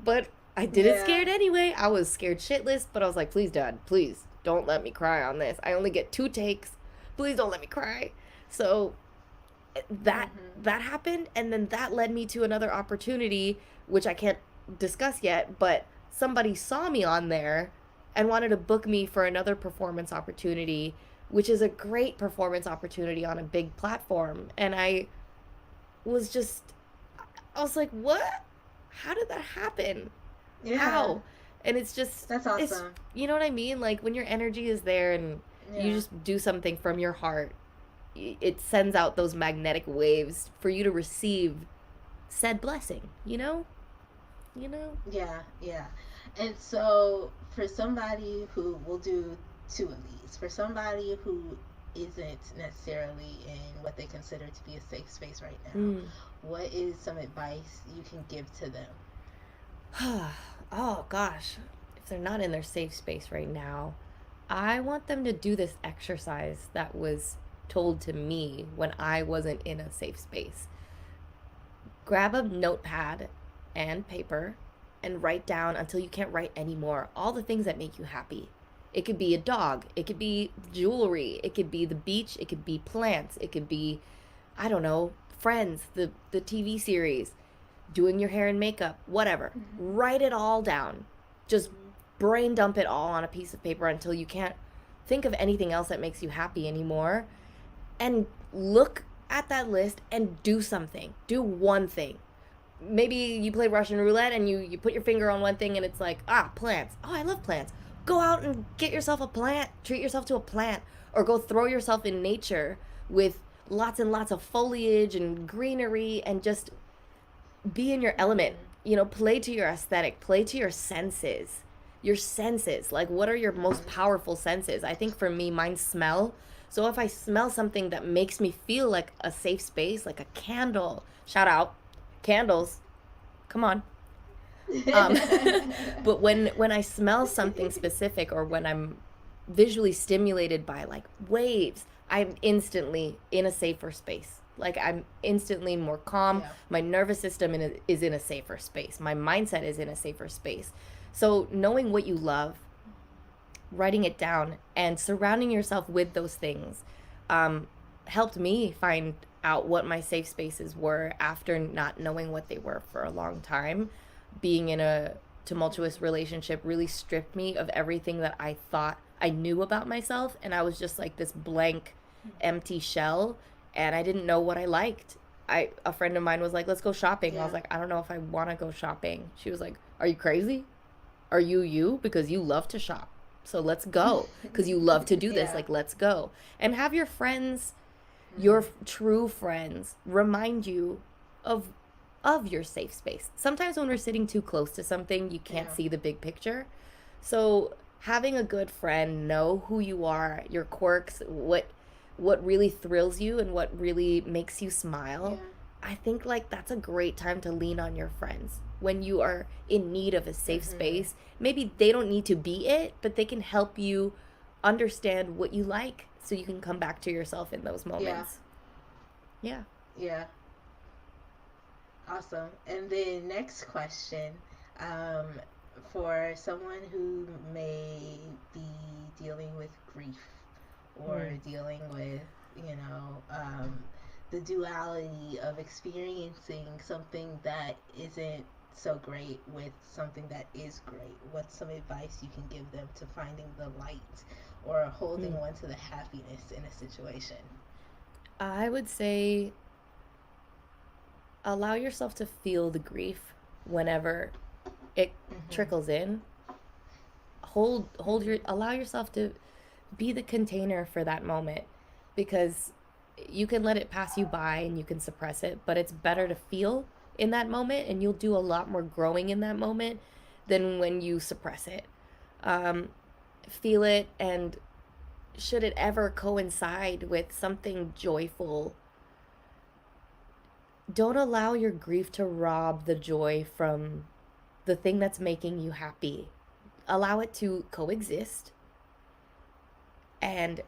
But I did it Yeah. scared anyway. I was scared shitless, but I was like, please, Dad, please don't let me cry on this. I only get 2 takes. Please don't let me cry. So that Mm-hmm. that happened, and then that led me to another opportunity, which I can't discuss yet, but somebody saw me on there and wanted to book me for another performance opportunity, which is a great performance opportunity on a big platform. And was just I was like, what? How did that happen? Yeah. How? And it's just, That's it's, awesome. you know what I mean? Like, when your energy is there and you Yeah. just do something from your heart, it sends out those magnetic waves for you to receive said blessing, you know? You know? Yeah. Yeah. And so, for somebody who will do two of these, for somebody who isn't necessarily in what they consider to be a safe space right now, Mm. what is some advice you can give to them? Oh, gosh. If they're not in their safe space right now, I want them to do this exercise that was told to me when I wasn't in a safe space. Grab a notepad and paper and write down until you can't write anymore all the things that make you happy. It could be a dog, it could be jewelry, it could be the beach, it could be plants, it could be, I don't know, Friends, the TV series, doing your hair and makeup, whatever. Mm-hmm. Write it all down. Just brain dump it all on a piece of paper until you can't think of anything else that makes you happy anymore. And look at that list and do something. Do one thing. Maybe you play Russian roulette and you put your finger on one thing and it's like, plants. Oh, I love plants. Go out and get yourself a plant. Treat yourself to a plant. Or go throw yourself in nature with lots and lots of foliage and greenery, and just be in your element. You know, play to your aesthetic, play to your senses. Your senses, like, what are your most powerful senses? I think for me, mine smell. So if I smell something that makes me feel like a safe space, like a candle, shout out, candles, come on. Um, but when I smell something specific, or when I'm visually stimulated by like waves, I'm instantly in a safer space. Like, I'm instantly more calm. Yeah. My nervous system is in a safer space. My mindset is in a safer space. So knowing what you love, writing it down, and surrounding yourself with those things helped me find out what my safe spaces were after not knowing what they were for a long time. Being in a tumultuous relationship really stripped me of everything that I thought I knew about myself, and I was just like this blank, empty shell, and I didn't know what I liked. A friend of mine was like, let's go shopping. I was like, I don't know if I want to go shopping. She was like, are you crazy? Are you? Because you love to shop. So let's go. Because you love to do this. Yeah. Like, let's go. And have your friends, your true friends, remind you of your safe space. Sometimes when we're sitting too close to something, you can't see the big picture. So having a good friend know who you are, your quirks, what really thrills you and what really makes you smile. I think like that's a great time to lean on your friends when you are in need of a safe space. Maybe they don't need to be it, but they can help you understand what you like, so you can come back to yourself in those moments. Yeah. Awesome. And then next question, for someone who may be dealing with grief, or dealing with, the duality of experiencing something that isn't so great with something that is great. What's some advice you can give them to finding the light, or holding on to the happiness in a situation? I would say allow yourself to feel the grief whenever it trickles in. Allow yourself to be the container for that moment, because you can let it pass you by and you can suppress it, but it's better to feel in that moment, and you'll do a lot more growing in that moment than when you suppress it. Feel it, and should it ever coincide with something joyful, don't allow your grief to rob the joy from the thing that's making you happy. Allow it to coexist, and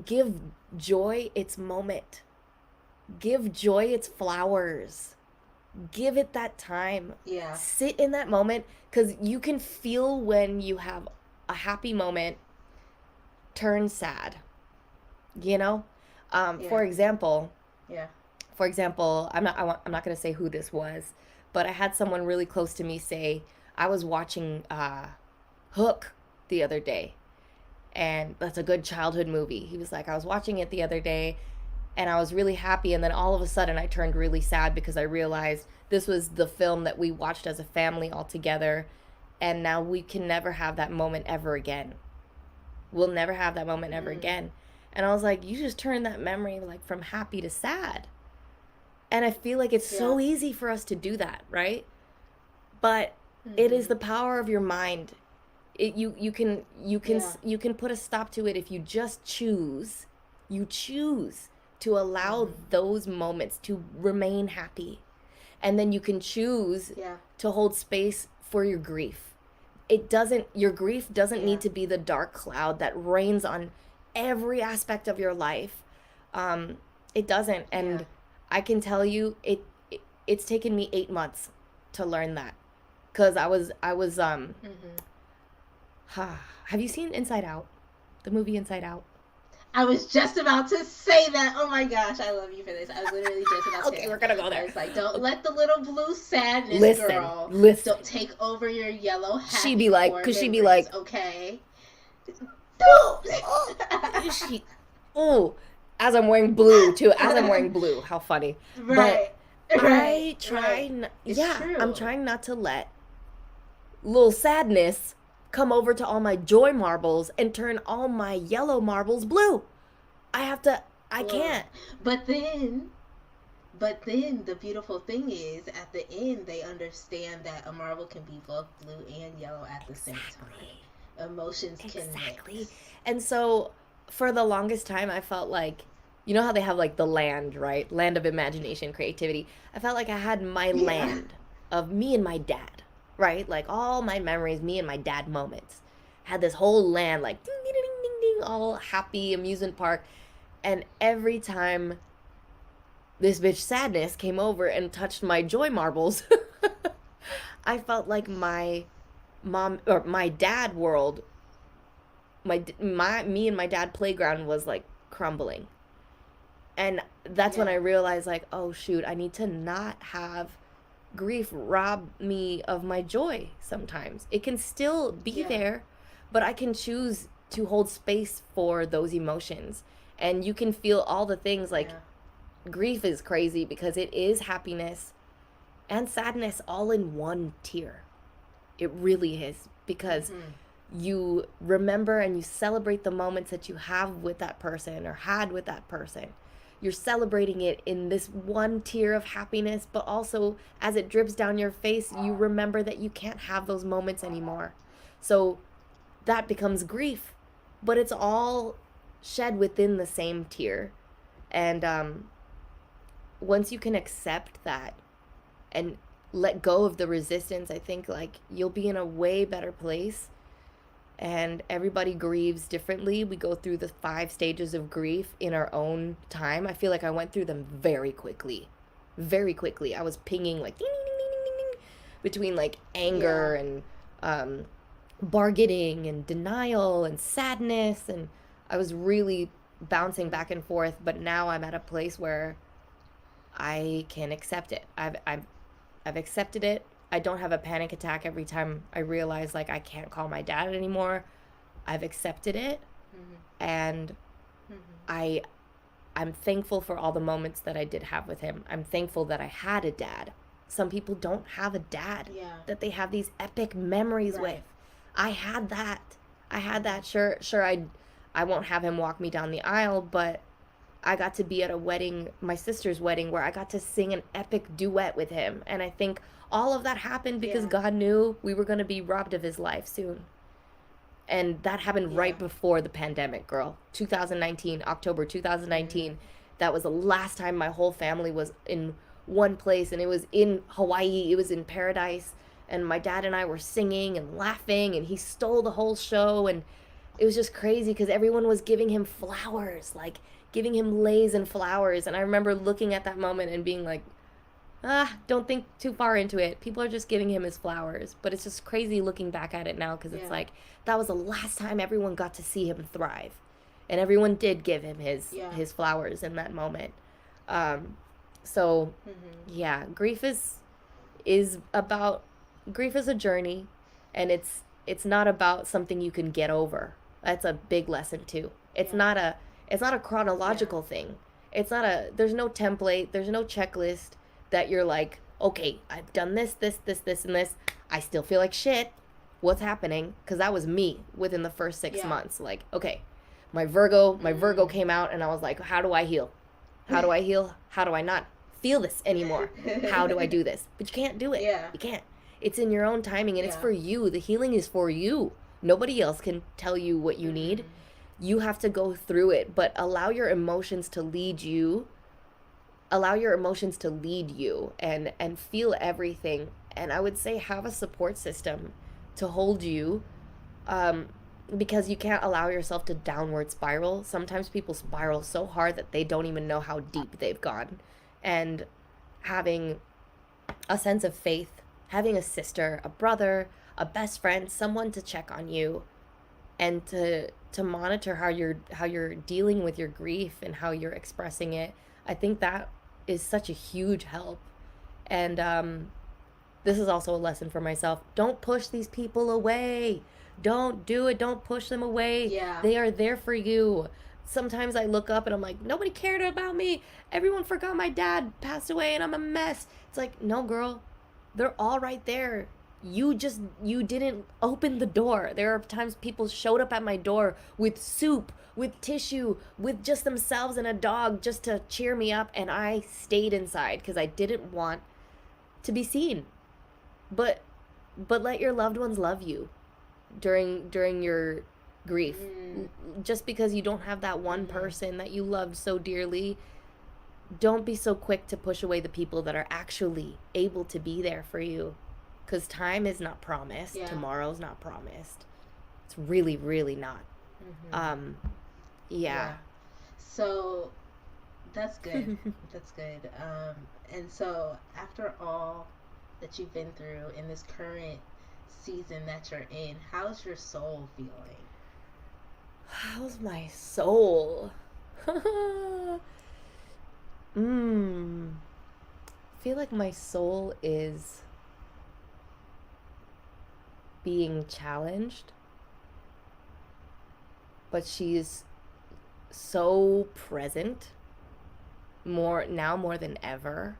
give joy its moment. Give joy its flowers. Give it that time. Yeah. Sit in that moment, because you can feel when you have a happy moment turn sad. You know? For example, I'm not going to say who this was, but I had someone really close to me say, I was watching Hook the other day, and that's a good childhood movie. He was like, I was watching it the other day, and I was really happy, and then all of a sudden I turned really sad, because I realized this was the film that we watched as a family all together, and now we can never have that moment ever again. We'll never have that moment ever again. And I was like, you just turned that memory like from happy to sad. And I feel like it's so easy for us to do that, right? But it is the power of your mind. You can put a stop to it if you just choose. You choose to allow those moments to remain happy. And then you can choose to hold space for your grief. Your grief doesn't need to be the dark cloud that rains on every aspect of your life. It doesn't. And I can tell you, it's taken me 8 months to learn that. 'Cause I was have you seen Inside Out? The movie Inside Out? I was just about to say that. Oh my gosh, I love you for this. I was literally just about to say Okay, we're gonna go there. It's like, don't let the little blue sadness, girl. Listen. Don't take over your yellow happy. She'd be like, okay. As I'm wearing blue too. As I'm wearing blue. How funny. Right. But I try. True. I'm trying not to let little sadness come over to all my joy marbles and turn all my yellow marbles blue. I have to I Well, can't. but then But then the beautiful thing is, at the end, they understand that a marble can be both blue and yellow at the same Exactly. time. Emotions can Exactly. mix. And so for the longest time, I felt like, you know how they have like the land, right? Land of imagination, creativity. I felt like I had my Yeah. land of me and my dad, right? Like all my memories, me and my dad moments. Had this whole land, like ding, ding, ding, ding, ding, all happy amusement park. And every time this bitch sadness came over and touched my joy marbles, I felt like my mom or my dad world, my me and my dad playground was like crumbling. And that's when I Yeah. realized like, oh shoot, I need to not have grief rob me of my joy sometimes. It can still be Yeah. there, but I can choose to hold space for those emotions. And you can feel all the things like Yeah. grief is crazy because it is happiness and sadness all in one tear. It really is because Mm-hmm. you remember and you celebrate the moments that you have with that person or had with that person. You're celebrating it in this one tier of happiness, but also as it drips down your face, you remember that you can't have those moments anymore. So that becomes grief, but it's all shed within the same tier. And once you can accept that and let go of the resistance, I think like you'll be in a way better place. And everybody grieves differently. We go through the 5 stages of grief in our own time. I feel like I went through them very quickly. Very quickly. I was pinging like ding, ding, ding, ding, ding, ding, between like Yeah. anger and um, bargaining and denial and sadness. And I was really bouncing Mm-hmm. back and forth. But now I'm at a place where I can accept it. I've accepted it. I don't have a panic attack every time I realize like I can't call my dad anymore. I've accepted it, Mm-hmm. and Mm-hmm. I I'm thankful for all the moments that I did have with him. I'm thankful that I had a dad. Some people don't have a dad Yeah. that they have these epic memories with. Right. I had that. I had Mm-hmm. that. Sure I won't have him walk me down the aisle, but I got to be at a wedding, my sister's wedding, where I got to sing an epic duet with him. And I think all of that happened because Yeah. God knew we were going to be robbed of his life soon. And that happened Yeah. right before the pandemic, girl. 2019, October Mm-hmm. 2019. That was the last time my whole family was in one place, and it was in Hawaii. It was in paradise. And my dad and I were singing and laughing, and he stole the whole show. And it was just crazy because everyone was giving him flowers, like giving him leis and flowers. And I remember looking at that moment and being like, don't think too far into it. People are just giving him his flowers. But it's just crazy looking back at it now because it's Yeah. like that was the last time everyone got to see him thrive. And everyone did give him Yeah. his flowers in that moment. Um, so Mm-hmm. yeah, is about grief is a journey, and it's not about something you can get over. That's a big lesson too. Yeah. It's not a Yeah. chronological thing. It's not a there's no template, there's no checklist that you're like, okay, I've done this, and this. I still feel like shit. What's happening? Because that was me within the first six Yeah. months. Like, okay, my Virgo Mm. came out, and I was like, how do I heal? How do I heal? How do I not feel this anymore? How do I do this? But you can't do it. Yeah. You can't. It's in your own timing, and it's Yeah. for you. The healing is for you. Nobody else can tell you what you need. Mm-hmm. You have to go through it, but allow your emotions to lead you. Allow your emotions to lead you and feel everything. And I would say have a support system to hold you, um, because you can't allow yourself to downward spiral. Sometimes people spiral so hard that they don't even know how deep they've gone. And having a sense of faith, having a sister, a brother, a best friend, someone to check on you and to monitor how you're dealing with your grief and how you're expressing it. I think that is such a huge help. And this is also a lesson for myself. Don't push these people away. Don't do it. Don't push them away. Yeah. They are there for you. Sometimes I look up and I'm like, nobody cared about me. Everyone forgot my dad passed away and I'm a mess. It's like, no, girl, they're all right there. you didn't open the door. There are times people showed up at my door with soup, with tissue, with just themselves and a dog just to cheer me up, and I stayed inside because I didn't want to be seen. But let your loved ones love you during your grief. Mm. Just because you don't have that one Mm-hmm. person that you loved so dearly, don't be so quick to push away the people that are actually able to be there for you, because time is not promised. Yeah. Tomorrow's not promised. It's really, really not. Mm-hmm. Yeah. So that's good. That's good. And so after all that you've been through in this current season that you're in, how's your soul feeling? How's my soul? I feel like my soul is being challenged, but she's so present more than ever.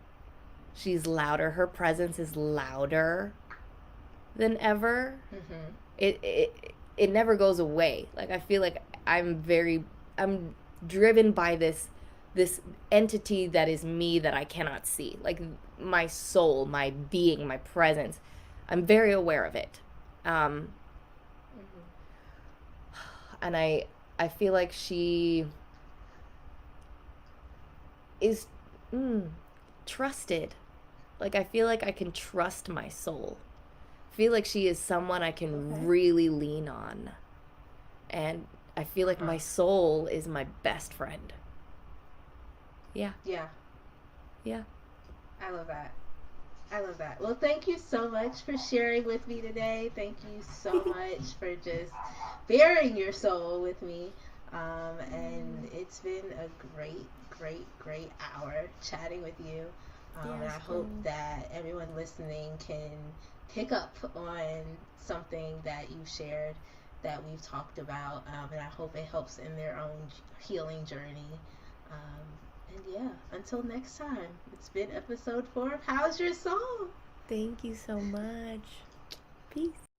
She's louder. Her presence is louder than ever. Mm-hmm. It never goes away. Like, I feel like I'm driven by this entity that is me that I cannot see. Like, my soul, my being, my presence. I'm very aware of it. Mm-hmm. And I feel like she is trusted. Like, I feel like I can trust my soul. I feel like she is someone I can really lean on. And I feel like my soul is my best friend. Yeah. Yeah. Yeah. I love that. I love that. Well, thank you so much for sharing with me today. Thank you so much for just bearing your soul with me. And it's been a great hour chatting with you. And I hope that everyone listening can pick up on something that you shared, that we've talked about. And I hope it helps in their own healing journey. And yeah, until next time, it's been episode 4 of How's Your Soul? Thank you so much. Peace.